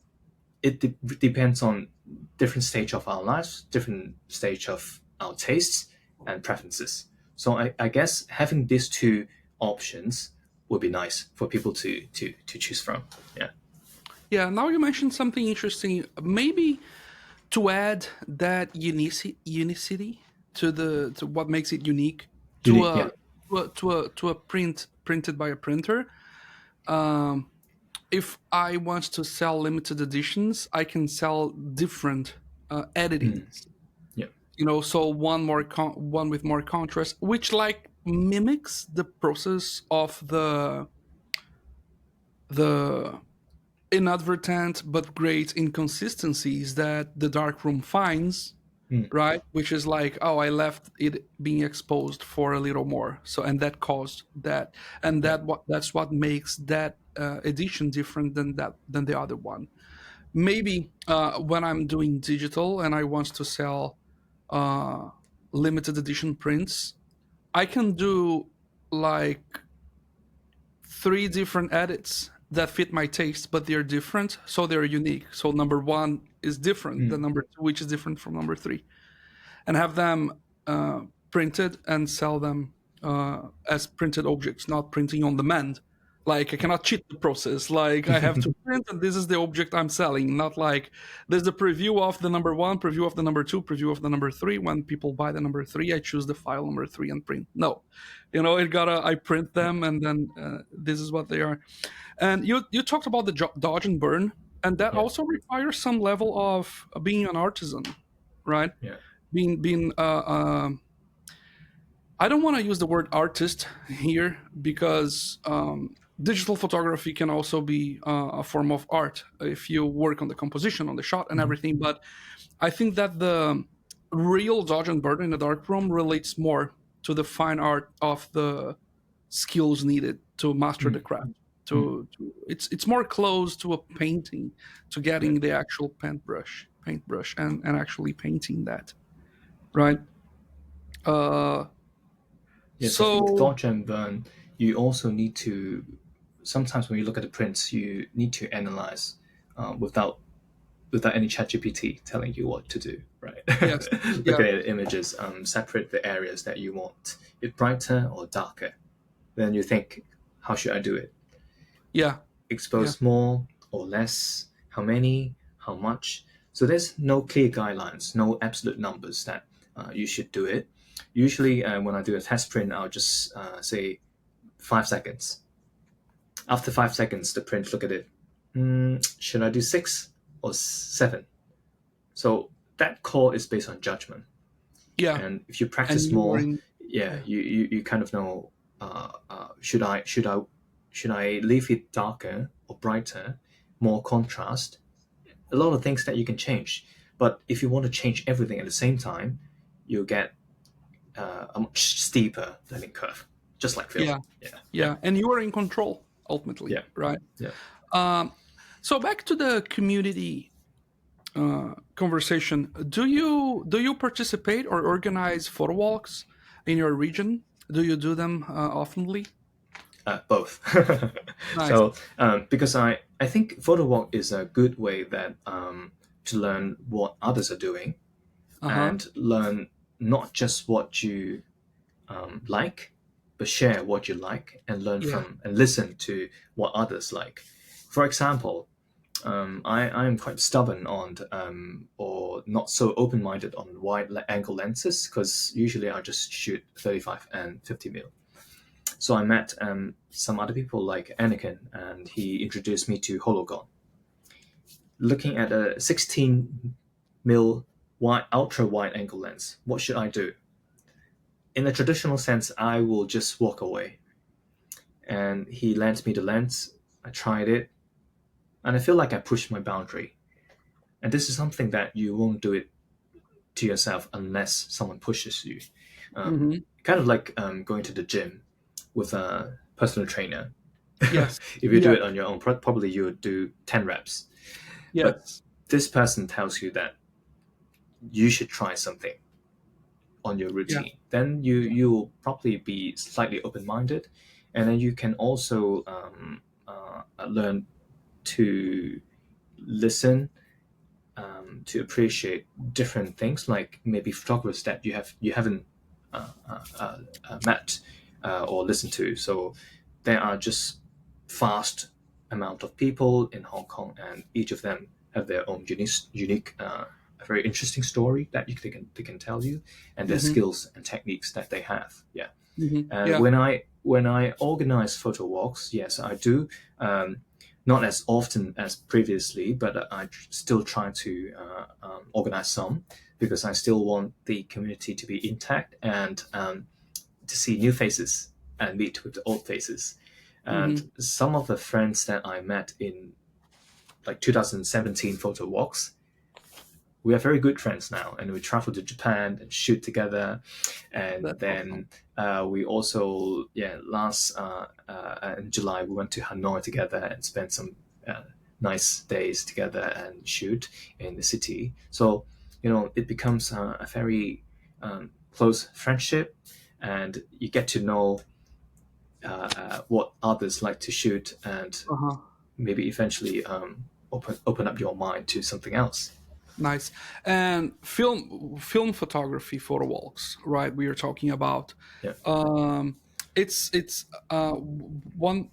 it depends on different stage of our lives, different stage of our tastes and preferences. So I guess having these two options would be nice for people to choose from. Yeah. Yeah. Now you mentioned something interesting. Maybe to add that unicity to what makes it unique to Unique, a yeah. print printed by a printer. Um, if I want to sell limited editions, I can sell different Mm, editings. yeah. So one with more contrast, which like mimics the process of the inadvertent but great inconsistencies that the darkroom finds, Mm, right? Which is like, oh, I left it being exposed for a little more, so and that caused that, and yeah. that's what makes that edition different than the other one. Maybe when I'm doing digital and I want to sell uh, limited edition prints, I can do like three different edits that fit my taste, but they're different, so they're unique. So number one is different than Mm, number two, which is different from number three, and have them printed and sell them as printed objects, not printing on demand. Like I yeah. cannot cheat the process. Like I have to print, and this is the object I'm selling. Not like there's the preview of the number one, preview of the number two, preview of the number three. When people buy the number three, I choose the file number three and print. No, it gotta I print Yeah. them, and then this is what they are. And you talked about the dodge and burn, and that Yeah. also requires some level of being an artisan, right? Yeah. Being I don't want to use the word artist here because digital photography can also be a form of art if you work on the composition, on the shot, and Mhm. everything. But I think that the real dodge and burn in the darkroom relates more to the fine art of the skills needed to master the Mm, craft. mm, It's more close to a painting, to yeah. getting the actual paintbrush, and actually painting that, right? Uh, Yes, I think so dodge and burn, you also need to, sometimes when you look at the prints, you need to analyze without any chat GPT telling you what to do, right? yes, Look yeah, at the images, separate the areas that you want it brighter or darker. Then you think, how should I do it? yeah, yeah, Expose more or less? How many? How much? So there's no clear guidelines, no absolute numbers that you should do it. Usually, when I do a test print, I'll just say 5 seconds. After 5 seconds, the print look at it. Should I do 6 or 7? So that call is based on judgment. yeah. And if you And practice you were more, in, yeah, yeah, you kind of know, should I leave it darker or brighter, more contrast. A lot of things that you can change. But if you want to change everything at the same time, you'll get a much steeper learning curve, just like film. yeah, Yeah, yeah, yeah. And you were in control ultimately, yeah, right? yeah. Um, so back to the community conversation. Do you participate or organize photo walks in your region? Do you do them oftenly? Both. Nice. So because I think photo walk is a good way that to learn what others are doing Uh huh. and learn not just what you like, but share what you like and learn Yeah. from and listen to what others like. For example, I am quite stubborn on or not so open minded on wide angle lenses because usually I just shoot 35 and 50 mil. So I met some other people like Anakin, and he introduced me to Hologon. Looking at a 16 mil wide, ultra wide angle lens, what should I do? In a traditional sense, I will just walk away. And he lent me the lens. I tried it, and I feel like I pushed my boundary. And this is something that you won't do it to yourself unless someone pushes you. Mm-hmm. Kind of like going to the gym with a personal trainer. Yes. If you do Yeah. it on your own, probably you would do 10 reps. But Yes. this person tells you that you should try something on your Yeah. routine. Then you will probably be slightly open minded, and then you can also learn to listen, to appreciate different things, like maybe photographers that you haven't met or listened to. So there are just vast amount of people in Hong Kong, and each of them have their own unique a very interesting story that they can tell you, and their Hmm. skills and techniques that they have. Yeah. And Yeah. when I organize photo walks, yes, I do. Not as often as previously, but I still try to organize some because I still want the community to be intact and to see new faces and meet with the old faces. And Hmm. some of the friends that I met in like 2017 photo walks, we are very good friends now, and we travel to Japan and shoot together. And That's awesome. then we also, yeah, last in July we went to Hanoi together and spent some nice days together and shoot in the city. So it becomes a very close friendship, and you get to know what others like to shoot, and Uh-huh. maybe eventually open up your mind to something else. Nice. And film photography, photo walks, right? We are talking about. Yeah. Um, it's one.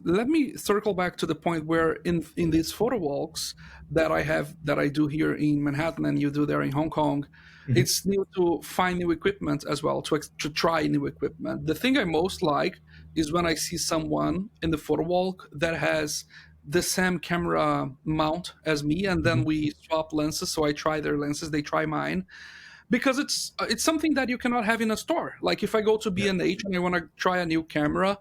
Let me circle back to the point where in these photo walks that I do here in Manhattan and you do there in Hong Kong, Mhm. it's new to find new equipment as well to try new equipment. The thing I most like is when I see someone in the photo walk that has the same camera mount as me, and then Mhm. we swap lenses. So I try their lenses, they try mine, because it's something that you cannot have in a store. Like if I go to Yeah. B&H and I want to try a new camera,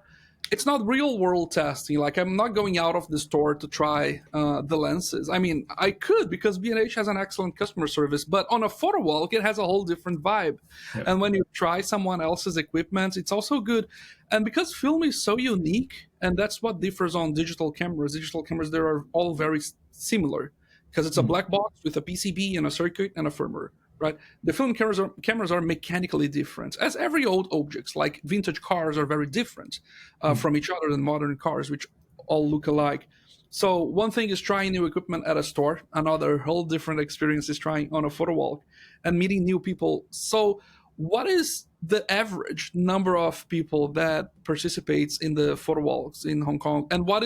it's not real world testing. Like I'm not going out of the store to try the lenses. I mean, I could because B&H has an excellent customer service, but on a photo walk, it has a whole different vibe. Yeah. And when you try someone else's equipment, it's also good. And because film is so unique, and that's what differs on digital cameras. Digital cameras, they are all very similar because it's a Mm. black box with a PCB and a circuit and a firmware, right? The film cameras are mechanically different, as every old objects. Like vintage cars are very different Mm. from each other than modern cars, which all look alike. So one thing is trying new equipment at a store, another whole different experience is trying on a photo walk and meeting new people. So what is the average number of people that participates in the photo walks in Hong Kong, and what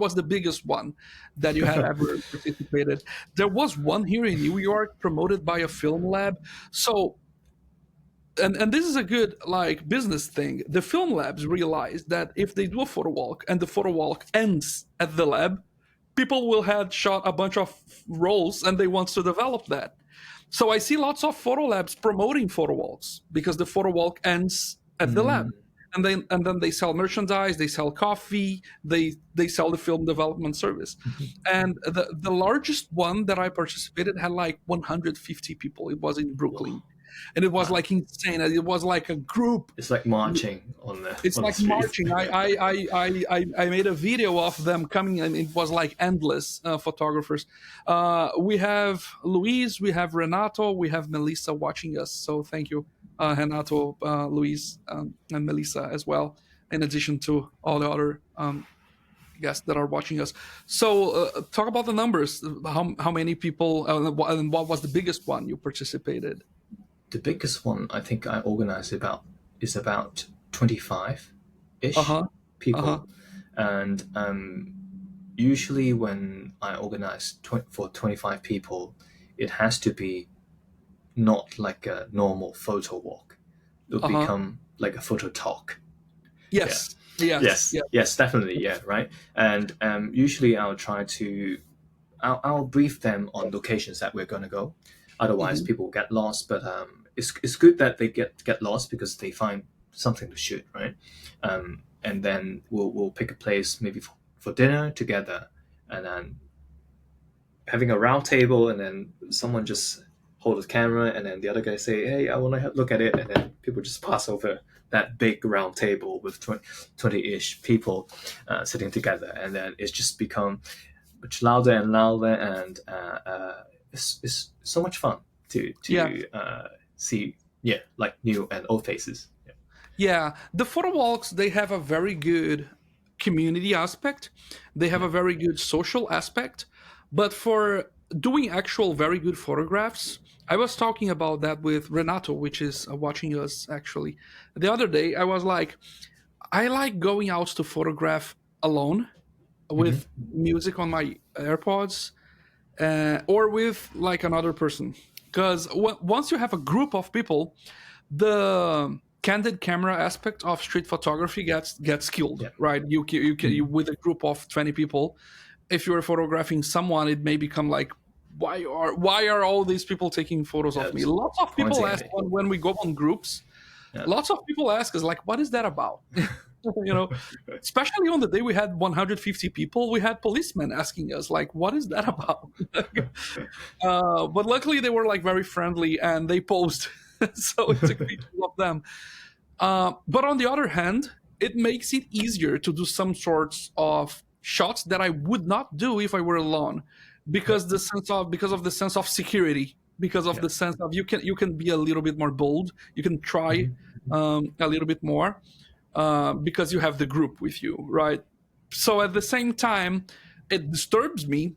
was the biggest one that you had ever participated? There was one here in New York promoted by a film lab. So and this is a good like business thing. The film labs realize that if they do a photo walk and the photo walk ends at the lab, people will have shot a bunch of rolls and they want to develop that. So I see lots of photo labs promoting photo walks because the photo walk ends at the lab. Mm. And then they sell merchandise, they sell coffee, they sell the film development service. Mhm. And the largest one that I participated had like 150 people. It was in Brooklyn, Wow. and it was Wow. like insane. It was like a group. It's like marching It's on the like street. marching. I made a video of them coming, and it was like endless photographers. We have Luis, we have Renato, we have Melissa watching us. So thank you, Renato, Luis, and Melissa as well. In addition to all the other guests that are watching us. So talk about the numbers. How many people, and what was the biggest one you participated? The biggest one I think I organized about 25 Uh ish huh. Uh huh. people, and usually when I organize for 25 people, it has to be not like a normal photo walk. It'll Uh huh. become like a photo talk. Yeah. Yes. Yes. Yes. Yeah. Yes. Definitely. Yeah. Right. And usually I'll brief them on locations that we're going to go. Otherwise, Hmm. people get lost. But it's good that they get lost because they find something to shoot, right? And then we'll pick a place maybe for dinner together, and then having a round table, and then someone just hold the camera, and then the other guy say, "Hey, I want to look at it," and then people just pass over that big round table with 20-ish people sitting together, and then it's just become much louder and louder, and it's so much fun to Yeah. see, yeah, like new and old faces. Yeah. Yeah. The photo walks, they have a very good community aspect. They have Yeah. a very good social aspect. But for doing actual very good photographs, I was talking about that with Renato, which is watching us actually. The other day, I was like, I like going out to photograph alone Hmm. with music on my AirPods or with like another person. Because once you have a group of people, the candid camera aspect of street photography gets killed, Yeah. right? You with a group of 20 people, if you're photographing someone, it may become like, why are all these people taking photos Yeah. of me? It's Lots of people pointing at ask me. when we go on groups. Yeah. Lots of people ask us like, what is that about? you know, especially on the day we had 150 people, we had policemen asking us like, what is that about? But luckily they were like very friendly and they posed, so it took pictures of them. But on the other hand, it makes it easier to do some sorts of shots that I would not do if I were alone, Yeah. because of the sense of security, because of Yeah. the sense of you can be a little bit more bold, you can try Mhm. a little bit more, because you have the group with you, right? So at the same time, it disturbs me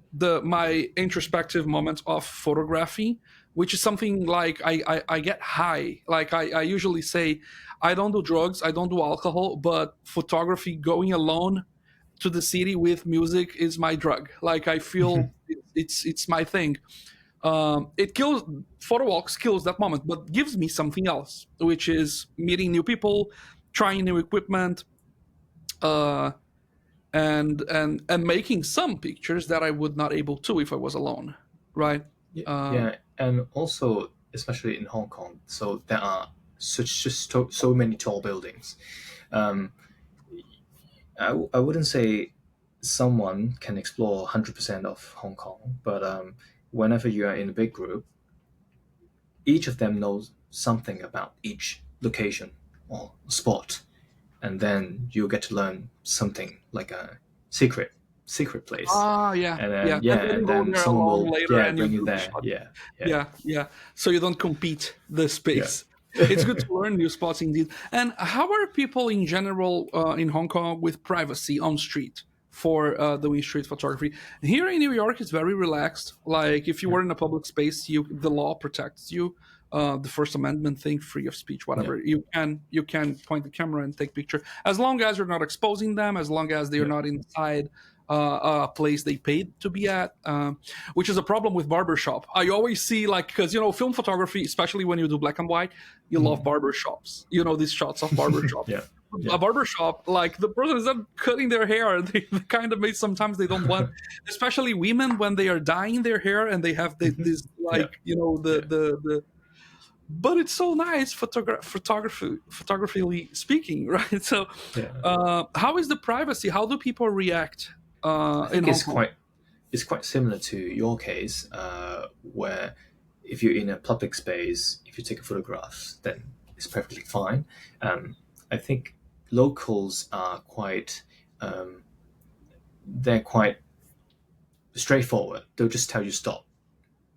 my introspective moments of photography, which is something like I get high. Like I usually say, I don't do drugs, I don't do alcohol, but photography, going alone to the city with music, is my drug. Like I feel it's my thing. It kills photo walks kills that moment, but gives me something else, which is meeting new people, trying new equipment, uh, and making some pictures that I would not able to if I was alone, right? Yeah, Uh, yeah, and also especially in Hong Kong, so there are so many tall buildings. Um, I wouldn't say someone can explore 100% of Hong Kong, but whenever you are in a big group, each of them knows something about each location or spot, and then you get to learn something like a secret place, yeah, and then yeah. yeah, And then you and go then there someone alone will later and you bring you do the there. shot. Yeah, yeah, Yeah, yeah. So you don't compete the yeah. space. It's good to learn new spots indeed. And how are people in general in Hong Kong with privacy on street for doing street photography? Here in New York, it's very relaxed. Like if you Yeah, were in a public space, the law protects you. The First Amendment thing, free of speech, yeah, whatever. You can point the camera and take picture as long as you're not exposing them, as long as they're yeah. not inside a place they paid to be at. Which is a problem with barbershop. I always see like, because film photography, especially when you do black and white, you love Mhm. barbershops. These shots of barbershops. Yeah, A yeah. barbershop, like the person is not cutting their hair. They kind of make sometimes they don't want, especially women when they are dyeing their hair and they have Mhm. this Yeah, like yeah. the. But it's so nice, photographically speaking, right? So, Yeah. how is the privacy? How do people react I in think Hong Kong? it's quite similar to your case, where if you're in a public space, if you take a photograph, then it's perfectly fine. I think locals are quite they're quite straightforward. They'll just tell you stop,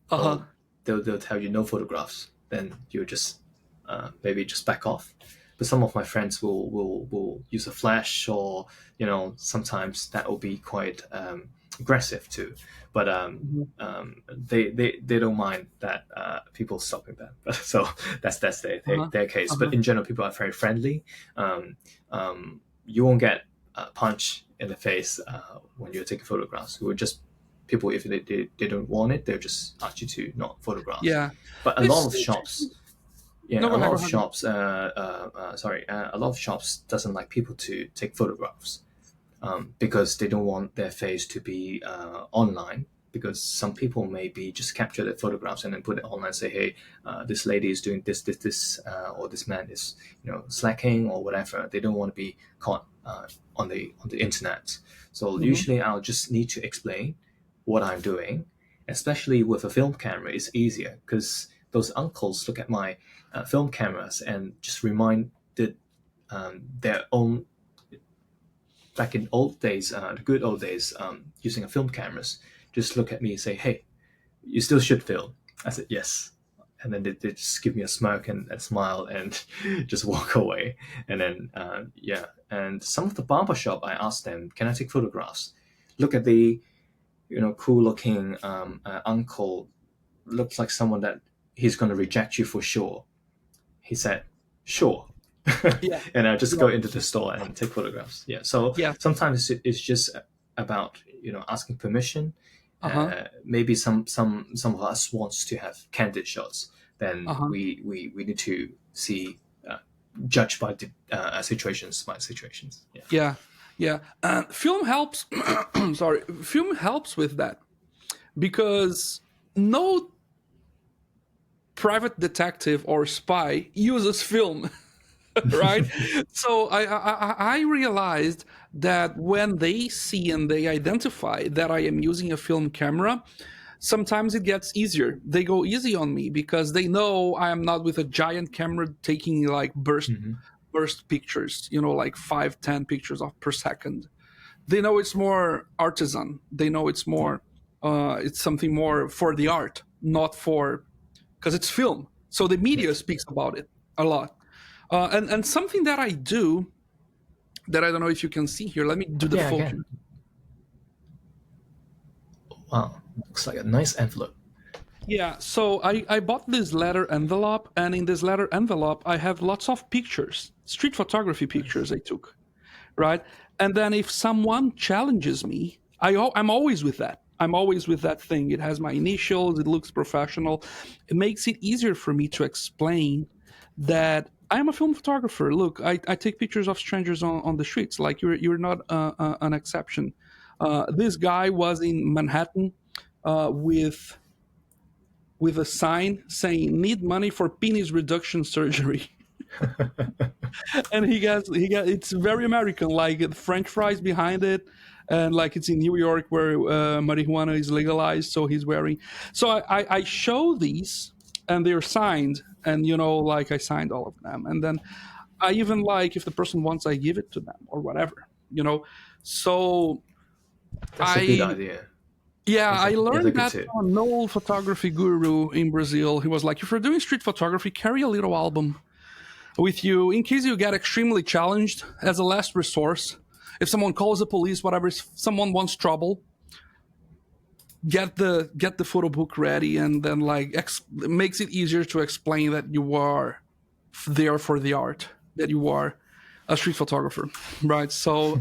Uh or huh. they'll tell you no photographs. Then you just maybe just back off. But some of my friends will use a flash, or sometimes that will be quite aggressive too. But they don't mind that people stopping them. So that's Uh huh. their case. Uh But huh. in general, people are very friendly. You won't get a punch in the face when you're taking photographs. It would just people, if they don't want it, they'll just ask you to not photograph. Yeah. But a lot It's of shops, no, yeah, go a ahead, lot go of ahead. shops, a lot of shops doesn't like people to take photographs, because they don't want their face to be online. Because some people maybe just capture the photographs and then put it online and say, hey, this lady is doing this, or this man is, slacking or whatever. They don't want to be caught on the internet. So Hmm. usually I'll just need to explain what I'm doing. Especially with a film camera, it's easier because those uncles look at my film cameras and just remind their own, back in old days, the good old days, using a film cameras, just look at me and say, "Hey, you still should film." I said, "Yes," and then they just give me a smirk and a smile and just walk away. And then yeah, and some of the barber shop, I asked them, "Can I take photographs?" Look at the cool looking uncle. Looks like someone that he's going to reject you for sure. He said, "Sure." Yeah. And I just Yeah. go into the store and take photographs. Yeah. So Yes. sometimes it's just about asking permission, Uh-huh. Maybe some of us wants to have candid shots. Then Uh-huh. we need to see judge by the situations by situations. Yeah. Yeah. Yeah. Film helps sorry, film helps with that because no private detective or spy uses film. Right. So I realized that when they see and they identify that I am using a film camera, sometimes it gets easier. They go easy on me because they know I am not with a giant camera taking like Hmm. burst pictures, like 5-10 pictures of per second. They know it's more artisan. They know Yeah. it's something more for the art, not for, because it's film. So the media Yes. speaks about it a lot. And something that I do that I don't know if you can see here. Let me do the Yeah, focus. again. Wow, looks like a nice envelope. Yeah, so I bought this letter envelope, and in this letter envelope, I have lots of pictures, street photography Nice. pictures I took, right? And then if someone challenges me, I'm always with that. I'm always with that thing. It has my initials, it looks professional. It makes it easier for me to explain that I am a film photographer. Look, I take pictures of strangers on the streets. Like you're not an exception. This guy was in Manhattan with a sign saying "Need money for penis reduction surgery." And he got it's very American, like French fries behind it, and like it's in New York where marijuana is legalized. So he's wearing. So I show these, and they're signed, and like I signed all of them, and then I even like if the person wants, I give it to them or whatever. So That's a good I idea. yeah, I That's a learned good that tip. from an old photography guru in Brazil. He was like, if you're doing street photography, carry a little album with you in case you get extremely challenged as a last resource. If someone calls the police, whatever, if someone wants trouble, get the photo book ready, and then like it makes it easier to explain that you are there for the art, that you are a street photographer, right? So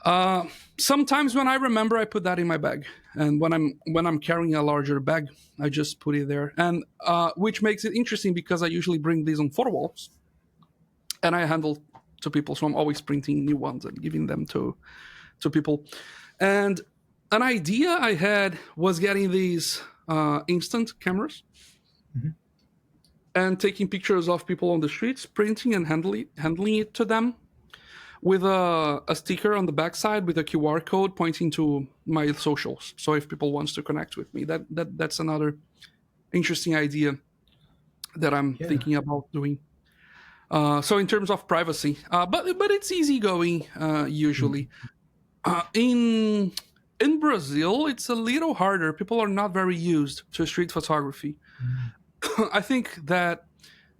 uh, sometimes when I remember, I put that in my bag, and when I'm carrying a larger bag, I just put it there, and which makes it interesting because I usually bring these on photowalks, and I handle to people, so I'm always printing new ones and giving them to people. And an idea I had was getting these instant cameras Mhm. and taking pictures of people on the streets, printing and handling it to them with a sticker on the backside with a QR code pointing to my socials. So if people wants to connect with me, that's another interesting idea that I'm Yeah. thinking about doing. So in terms of privacy, but it's easygoing usually. Mm. In Brazil, it's a little harder. People are not very used to street photography. Mm. I think that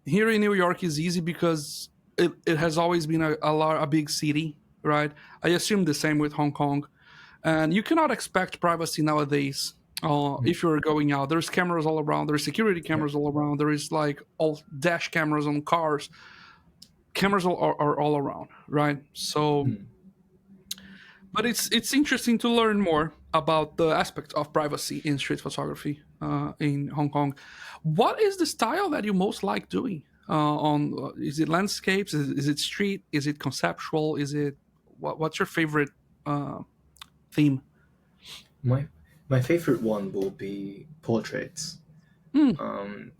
here in New York is easy because it has always been a big city, right? I assume the same with Hong Kong, and you cannot expect privacy nowadays. Mm. If you're going out, there's cameras all around. There's security Yeah. cameras all around. There is like all dash cameras on cars. Cameras are all around, right? So Mm. but it's interesting to learn more about the aspect of privacy in street photography in Hong Kong. What is the style that you most like doing? On Is it landscapes? Is it street? Is it conceptual? Is it what's your favorite uh, theme? My my favorite one will be portraits. Hmm.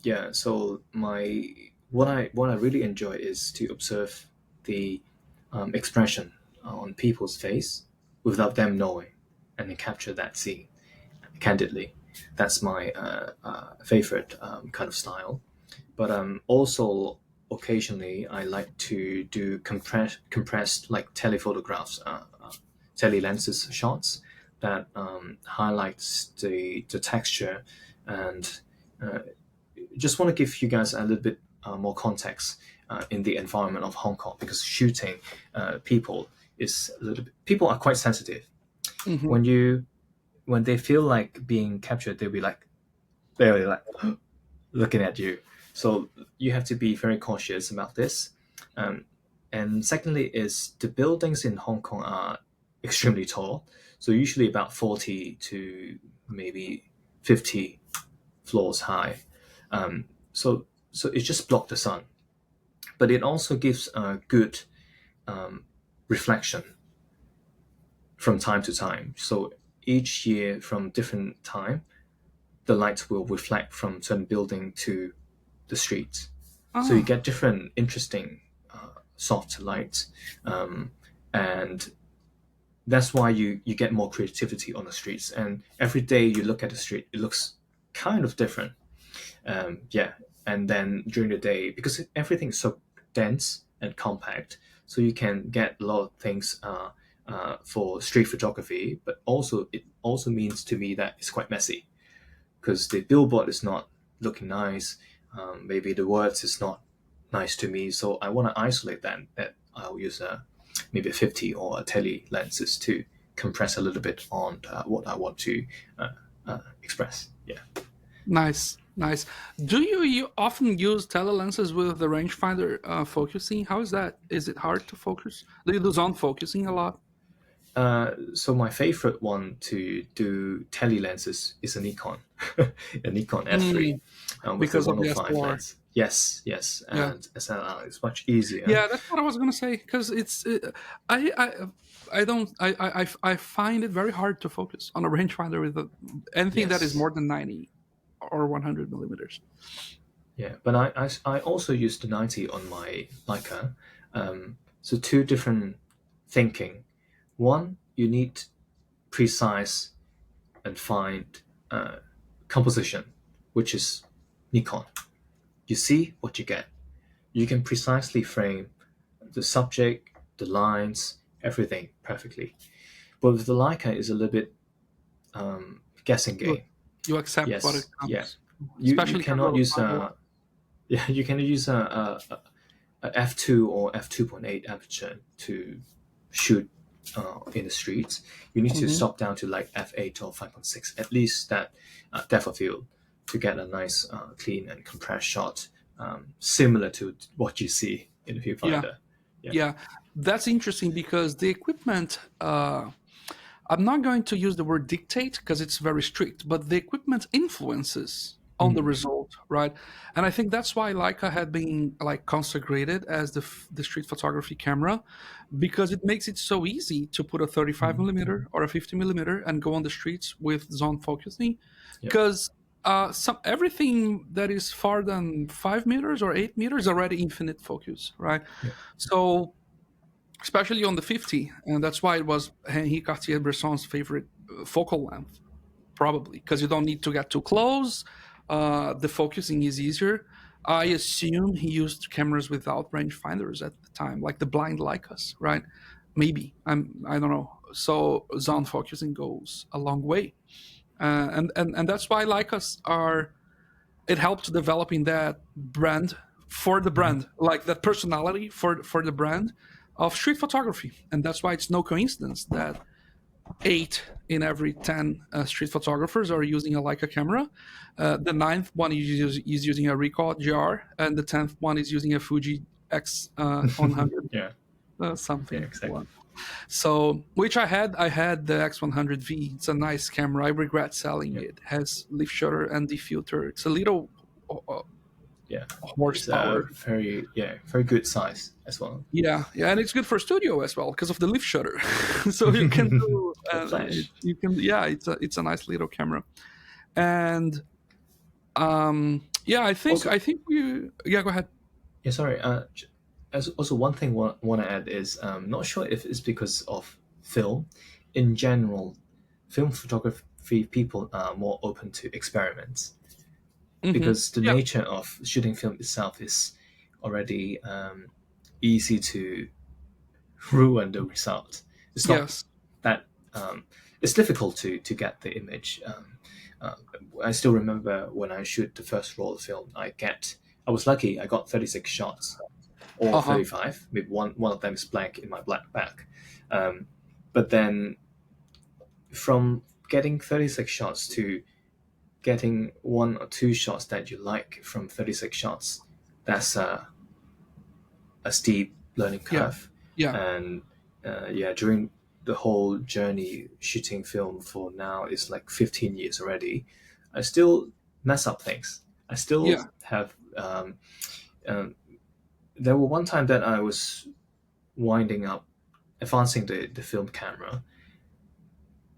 Yeah. So what I really enjoy is to observe the expression on people's face without them knowing, and then capture that scene candidly. That's my favorite kind of style. But also occasionally I like to do compressed like telephotographs, tele lenses shots that highlights the texture, and uh, just want to give you guys a little bit more context in the environment of Hong Kong, because shooting people is a little bit, people are quite sensitive. Hmm. When they feel like being captured, they'll be like looking at you. So you have to be very cautious about this. Um, and secondly, is the buildings in Hong Kong are extremely tall. So usually about 40 to maybe 50 floors high. So it just blocks the sun, but it also gives a good um, reflection from time to time. So each year from different time, the light will reflect from certain building to the streets. So you Ah, get different interesting soft lights, and that's why you get more creativity on the streets. And every day you look at the street, it looks kind of different. Yeah, and then during the day, because everything is so dense and compact, so you can get a lot of things for street photography. But also, it also means to me that it's quite messy because the billboard is not looking nice. Maybe the words is not nice to me, so I want to isolate that. That I'll use maybe a 50 or a tele lenses to compress a little bit on what I want to express. Yeah. nice, nice. Do you often use telelenses with the rangefinder focusing? How is that? Is it hard to focus? Do you do zone focusing a lot? So my favorite one to do tele lenses is a Nikon, a Nikon F3, Mm, with the because of the 105 SLR. lens. Yes, yes, Yeah. and SLR is much easier. Yeah, that's what I was gonna say. Because I don't, I find it very hard to focus on a rangefinder with anything that is Yes, more than 90 or 100 millimeters. yeah, but I also use the 90 on my Leica. So two different thinking. One, you need precise and fine uh, composition, which is Nikon. You see what you get. You can precisely frame the subject, the lines, everything perfectly. But with the Leica, is a little bit guessing You, game. you accept what it Yes, yeah. comes, You especially because of cannot the use firewall. yeah, you can use a f2 or f2.8 aperture to shoot in the streets. You need to Hmm. stop down to like f8 or 5.6, at least that depth of field, to get a nice, clean and compressed shot, similar to what you see in the Yeah, viewfinder. Yeah. yeah, that's interesting because the equipment. I'm not going to use the word dictate because it's very strict, but the equipment influences on the Mm. result, right? And I think that's why Leica had been like consecrated as the street photography camera, because it makes it so easy to put a 35 Mm. millimeter or a 50 millimeter and go on the streets with zone focusing, Yeah. because some everything that is far than 5 meters or 8 meters is already infinite focus, right? Yeah. So especially on the 50, and that's why it was Henri Cartier-Bresson's favorite focal length, probably because you don't need to get too close. The focusing is easier. I assume he used cameras without rangefinders at the time, like the blind Leicas, right? Maybe I don't know. So zone focusing goes a long way, and that's why Leicas are. It helped developing that brand for the Mhm. brand, like that personality for the brand of street photography, and that's why it's no coincidence that 8 in every 10 street photographers are using a Leica camera. The ninth one is using a Ricoh GR, and the 10th one is using a Fuji X 100 Yeah. Yeah. something Exactly. one. So, which I had the X100V. It's a nice camera. I regret selling Yeah. it. It has leaf shutter and defilter. It's a little uh, Yeah. It's a horsepower. very good size as well. Yeah, yeah, and it's good for studio as well because of the leaf shutter. So you can do, The flash. you can, yeah, it's a nice little camera. And yeah, Also, I think we, yeah, go ahead. yeah, sorry. As also one thing want to add is not sure if it's because of film. In general, film photography people are more open to experiments because the Yeah, nature of shooting film itself is already easy to ruin the result. It's not yes, that it's difficult to get the image. Uh, I still remember when I shoot the first roll of film, I was lucky. I got 36 shots or uh huh, 35. Maybe one of them is blank in my black bag. Um, but then from getting 36 shots to getting one or two shots that you like from 36 shots, that's a steep learning yeah, curve. yeah, And yeah, during the whole journey shooting film for now is like 15 years already, I still mess up things. I still Yeah. have. Um, there were one time that I was winding up, advancing the film camera,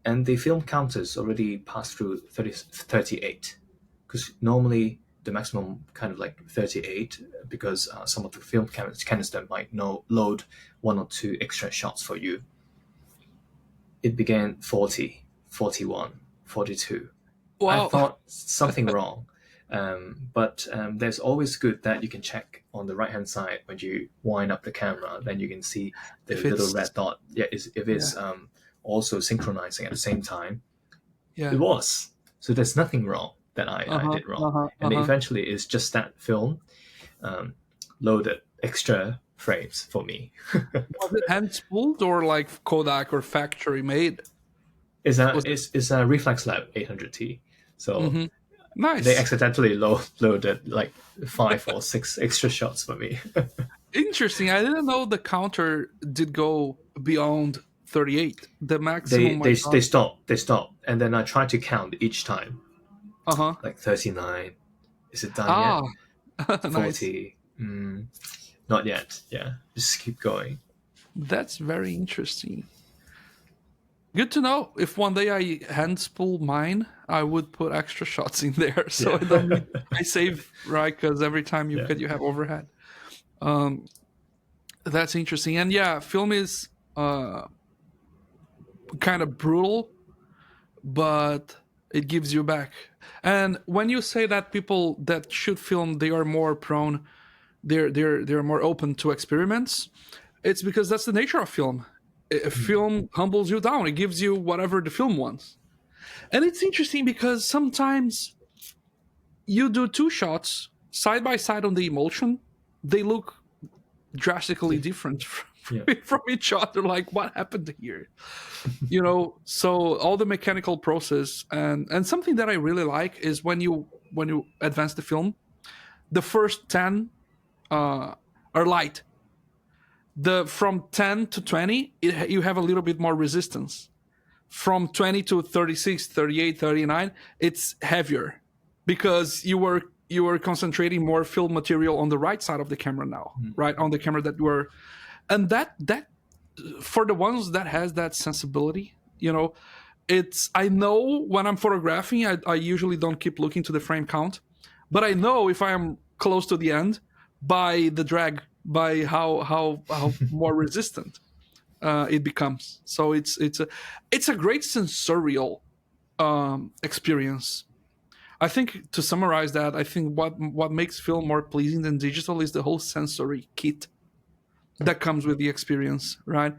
and the film counters already passed through 38, because normally the maximum kind of like 38, because some of the film canister might load one or two extra shots for you. It began 40, 41, 42. I Wow. thought something wrong. But there's always good that you can check on the right hand side when you wind up the camera. Then you can see the If little it's red dot. Yeah, if yeah, it's also synchronizing at the same time. It yeah. was. So there's nothing wrong that I Uh-huh. did wrong. Uh-huh. And Uh-huh. eventually it's just that film um, loaded extra frames for me. Was it hand spooled or like Kodak or factory made? Was it? It's a Reflex Lab 800T. So Mm-hmm. they Nice. accidentally loaded like 5 or 6 extra shots for me. Interesting. I didn't know the counter did go beyond 38. The they maximum I they thought. they stopped, and then I tried to count each time, Uh-huh. like 39. Is it done Ah, yet? nice. 40. Not yet. Yeah, just keep going. That's very interesting. Good to know. If one day I hand spool mine, I would put extra shots in there, so Yeah. I don't need. I save, right, because every time you Yeah. cut, you have overhead. Um, that's interesting, and yeah, film is uh kind of brutal, but it gives you back. And when you say that people that shoot film, they are more prone, they're more open to experiments, it's because that's the nature of film. Film humbles you down. It gives you whatever the film wants. And it's interesting because sometimes you do two shots side by side on the emulsion, they look drastically different Yeah. from each other. Like, what happened here? So all the mechanical process, and something that I really like is when you advance the film, the first 10 are light. The From 10 to 20, you have a little bit more resistance. From 20 to 36, 38, 39, it's heavier because you were concentrating more film material on the right side of the camera now, right, on the camera that were. And that for the ones that has that sensibility, it's, I know when I'm photographing, I usually don't keep looking to the frame count, but I know if I am close to the end by the drag, by how more resistant it becomes. So it's a great sensorial experience. I think, to summarize that, I think what makes film more pleasing than digital is the whole sensory kit that comes with the experience, right?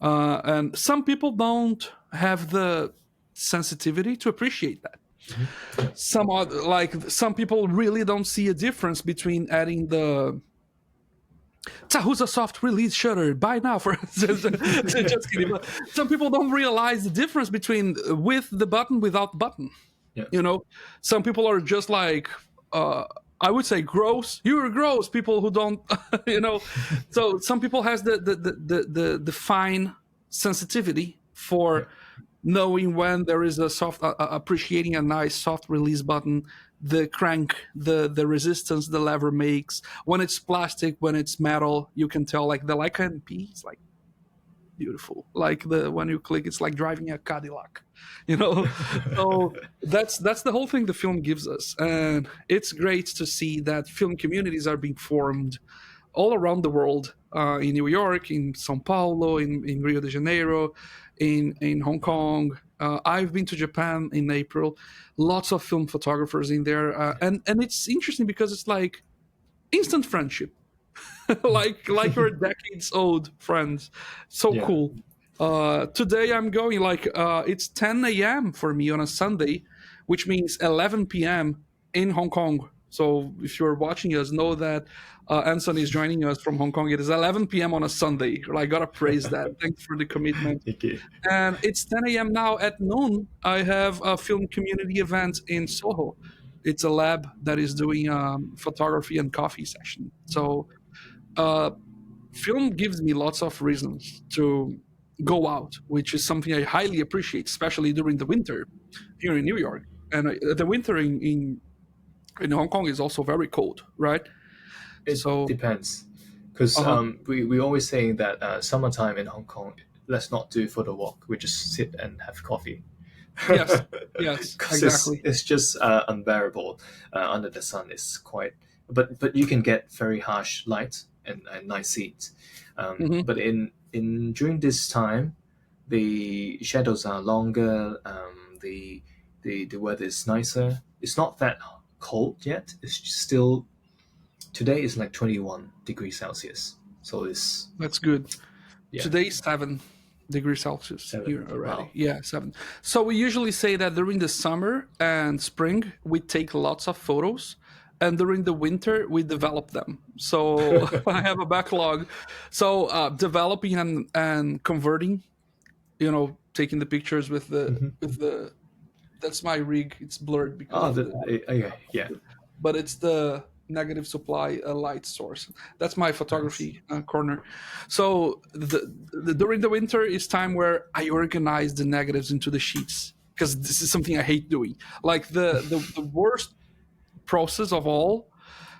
And some people don't have the sensitivity to appreciate that. Some people really don't see a difference between adding the Tahusa soft release shutter. Buy now for just kidding. But some people don't realize the difference between with the button, without the button. Yeah. You know, some people are just like, I would say gross. You're gross. People who don't, you know. So some people has the fine sensitivity Yeah. for knowing when there is a soft, appreciating a nice soft release button, the crank, the resistance the lever makes. When it's plastic, when it's metal, you can tell. Like the Leica MP is like beautiful. Like the when you click, it's like driving a Cadillac, you know. So that's the whole thing the film gives us, and it's great to see that film communities are being formed all around the world, in New York, in Sao Paulo, in Rio de Janeiro, in Hong Kong. I've been to Japan in April. Lots of film photographers in there, and it's interesting because it's like instant friendship, like your decades old friends. So Yeah. cool. Today I'm going, like, it's 10 a.m. for me on a Sunday, which means 11 p.m. in Hong Kong. So if you're watching us, know that Anson is joining us from Hong Kong. It is 11 p.m. on a Sunday. I gotta praise that. Thanks for the commitment. Thank you. And it's 10 a.m. now. At noon, I have a film community event in Soho. It's a lab that is doing photography and coffee session. So uh, film gives me lots of reasons to go out, which is something I highly appreciate, especially during the winter here in New York. And the winter in Hong Kong is also very cold, right? It So, depends, because uh-huh. we always saying that summertime in Hong Kong, let's not do photo walk. We just sit and have coffee, Yes, yes, because exactly. it's just unbearable under the sun. It's quite, but you can get very harsh light and nice seats. Hmm. But in during this time, the shadows are longer. The weather is nicer. It's not that cold yet. It's still today is like 21 degrees Celsius. So it's That's good. yeah, Today's 7 degrees Celsius here 7. already. Wow. Yeah, 7. So we usually say that during the summer and spring, we take lots of photos. And during the winter, we develop them. So I have a backlog. So developing and converting, taking the pictures with the that's my rig. It's blurred because Oh, of the okay, yeah, but it's the negative supply light source. That's my nice. photography corner. So during the winter is time where I organize the negatives into the sheets because this is something I hate doing. Like the worst process of all,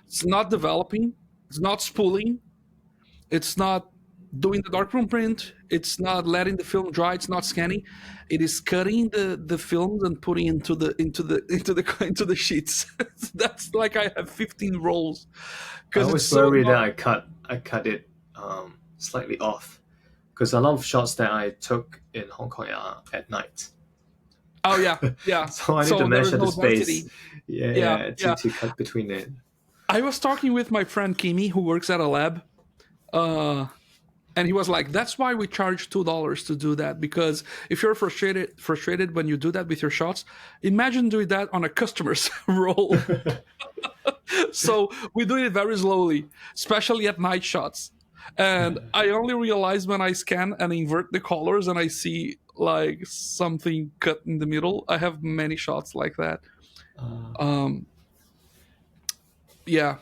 it's not developing, it's not spooling, it's not doing the darkroom print. It's not letting the film dry. It's not scanning. It is cutting the films and putting into the sheets. That's like I have 15 rolls I because it's always so worry that annoying. I cut it slightly off because a lot of shots that I took in Hong Kong are at night. Oh yeah, yeah. So I need to So there is measure the no space. density. Yeah, Yeah, yeah, yeah. to cut between it. I was talking with my friend Kimi who works at a lab. Uh, and he was like, "That's why we charge $2 to do that. Because if you're frustrated when you do that with your shots, imagine doing that on a customer's role." So we do it very slowly, especially at night shots. And I only realize when I scan and invert the colors and I see like something cut in the middle. I have many shots like that. uh, Um, yeah,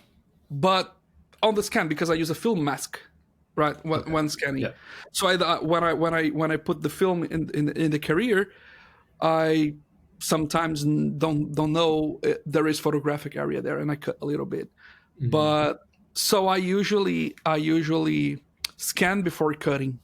but on the scan because I use a film mask, right? When, okay. when scanning, Yeah. so when I put the film in the carrier, I sometimes don't know there is photographic area there, and I cut a little bit. Mm. But so I usually scan before cutting,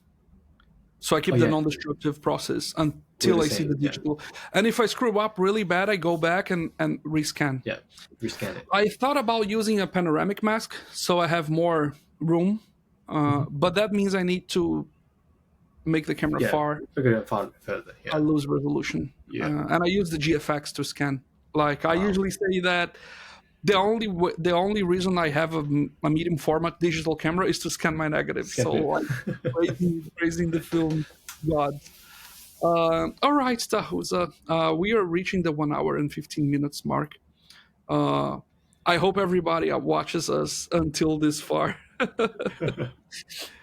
so I Oh keep the yeah, non-destructive process we're until the I see the same. Yeah, digital. And if I screw up really bad, I go back and rescan. yeah. Rescan it. I thought about using a panoramic mask so I have more room, Hmm. but that means I need to make the camera Yeah, far. figure it out further. I Yeah, lose resolution, yeah. and I use the GFX to scan. Like I Wow. usually say that the only reason I have a medium format digital camera is to scan my negatives. Scan So it. like praising the film gods. All right, Tahusa, we are reaching the 1 hour and 15 minutes mark. Uh, I hope everybody watches us until this far.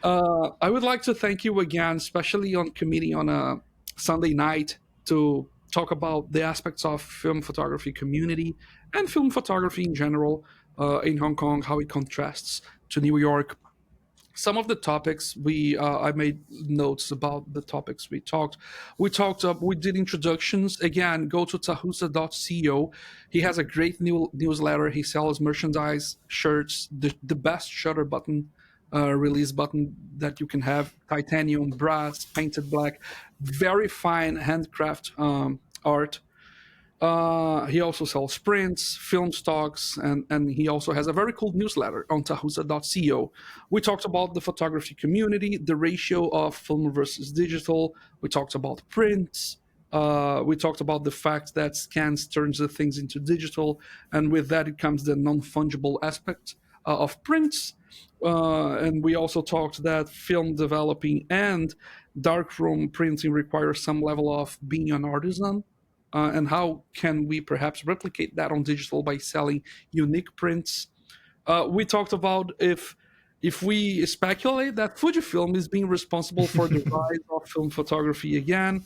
I would like to thank you again, especially on committee on a Sunday night to talk about the aspects of film photography community and film photography in general in Hong Kong, how it contrasts to New York. Some of the topics I made notes about the topics we did introductions. Again, go to tahusa.co. He has a great new newsletter. He sells merchandise, shirts, the best shutter button, release button that you can have, titanium, brass, painted black, very fine handcraft art. He also sells prints, film stocks, and he also has a very cool newsletter on tahusa.co. We talked about the photography community, the ratio of film versus digital. We talked about prints. We talked about the fact that scans turns the things into digital, and with that it comes the non-fungible aspect of prints. And we also talked that film developing and darkroom printing requires some level of being an artisan, and how can we perhaps replicate that on digital by selling unique prints. We talked about if we speculate that Fujifilm is being responsible for the rise of film photography again,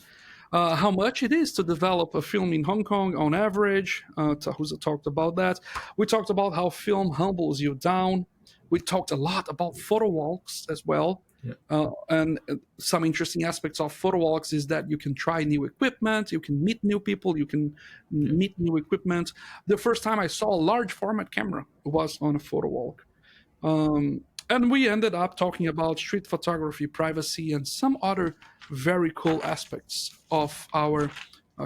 how much it is to develop a film in Hong Kong on average. Tahusa talked about that. We talked about how film humbles you down. We talked a lot about photo walks as well. Yeah. And some interesting aspects of photowalks is that you can try new equipment, you can meet new people, you can Yeah. meet new equipment. The first time I saw a large format camera was on a photowalk. And we ended up talking about street photography, privacy, and some other very cool aspects of our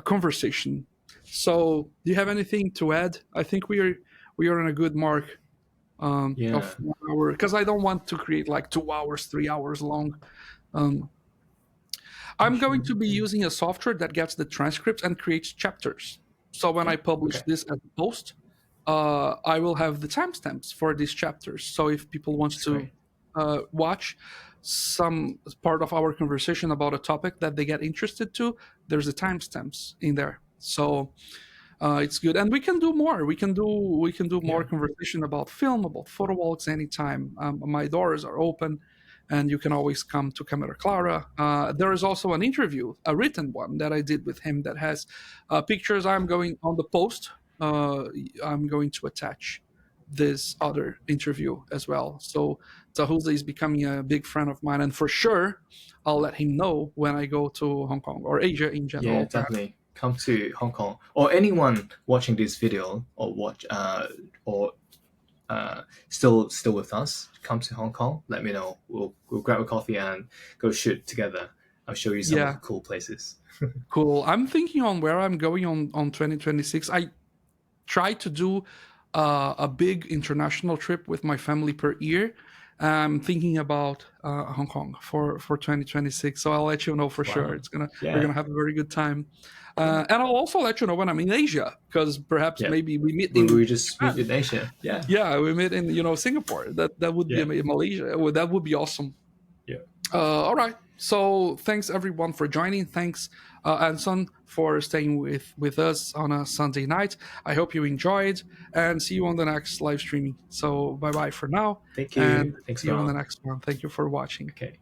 conversation. So, do you have anything to add? I think we are on a good mark Yeah. of 1 hour, because I don't want to create like 2 hours, 3 hours long. Um, Yeah, I'm going sure. to be Yeah. using a software that gets the transcripts and creates chapters. So when Yeah. I publish Okay. this as a post, I will have the timestamps for these chapters. So if people want That's to great. watch some part of our conversation about a topic that they get interested to, there's the timestamps in there. So it's good, and we can do more Yeah. conversation about film, about photo walks anytime. My doors are open, and you can always come to Camera Clara. There is also an interview, a written one that I did with him that has pictures. I'm going on the post. I'm going to attach this other interview as well. So Tahusa is becoming a big friend of mine, and for sure, I'll let him know when I go to Hong Kong or Asia in Yeah, general, perhaps. definitely. Come to Hong Kong, or anyone watching this video or watch or still with us. Come to Hong Kong. Let me know. We'll grab a coffee and go shoot together. I'll show you some of the Yeah. cool places. Cool. I'm thinking on where I'm going on 2026. I try to do a big international trip with my family per year. I'm thinking about Hong Kong for 2026. So I'll let you know for sure. Wow. It's gonna We're Yeah. gonna have a very good time. Yeah. And I'll also let you know when I'm in Asia, because perhaps Yeah. maybe we meet We in just meet Japan. in Asia. Yeah. Yeah, we meet in Singapore. That would be Yeah. in Malaysia. That would be awesome. Yeah. All right. So thanks everyone for joining. Thanks, Anson, for staying with us on a Sunday night. I hope you enjoyed, and see you on the next live streaming. So bye bye for now, Thank and you. Thanks, see you on the Ron. next one. Thank you for watching. Okay.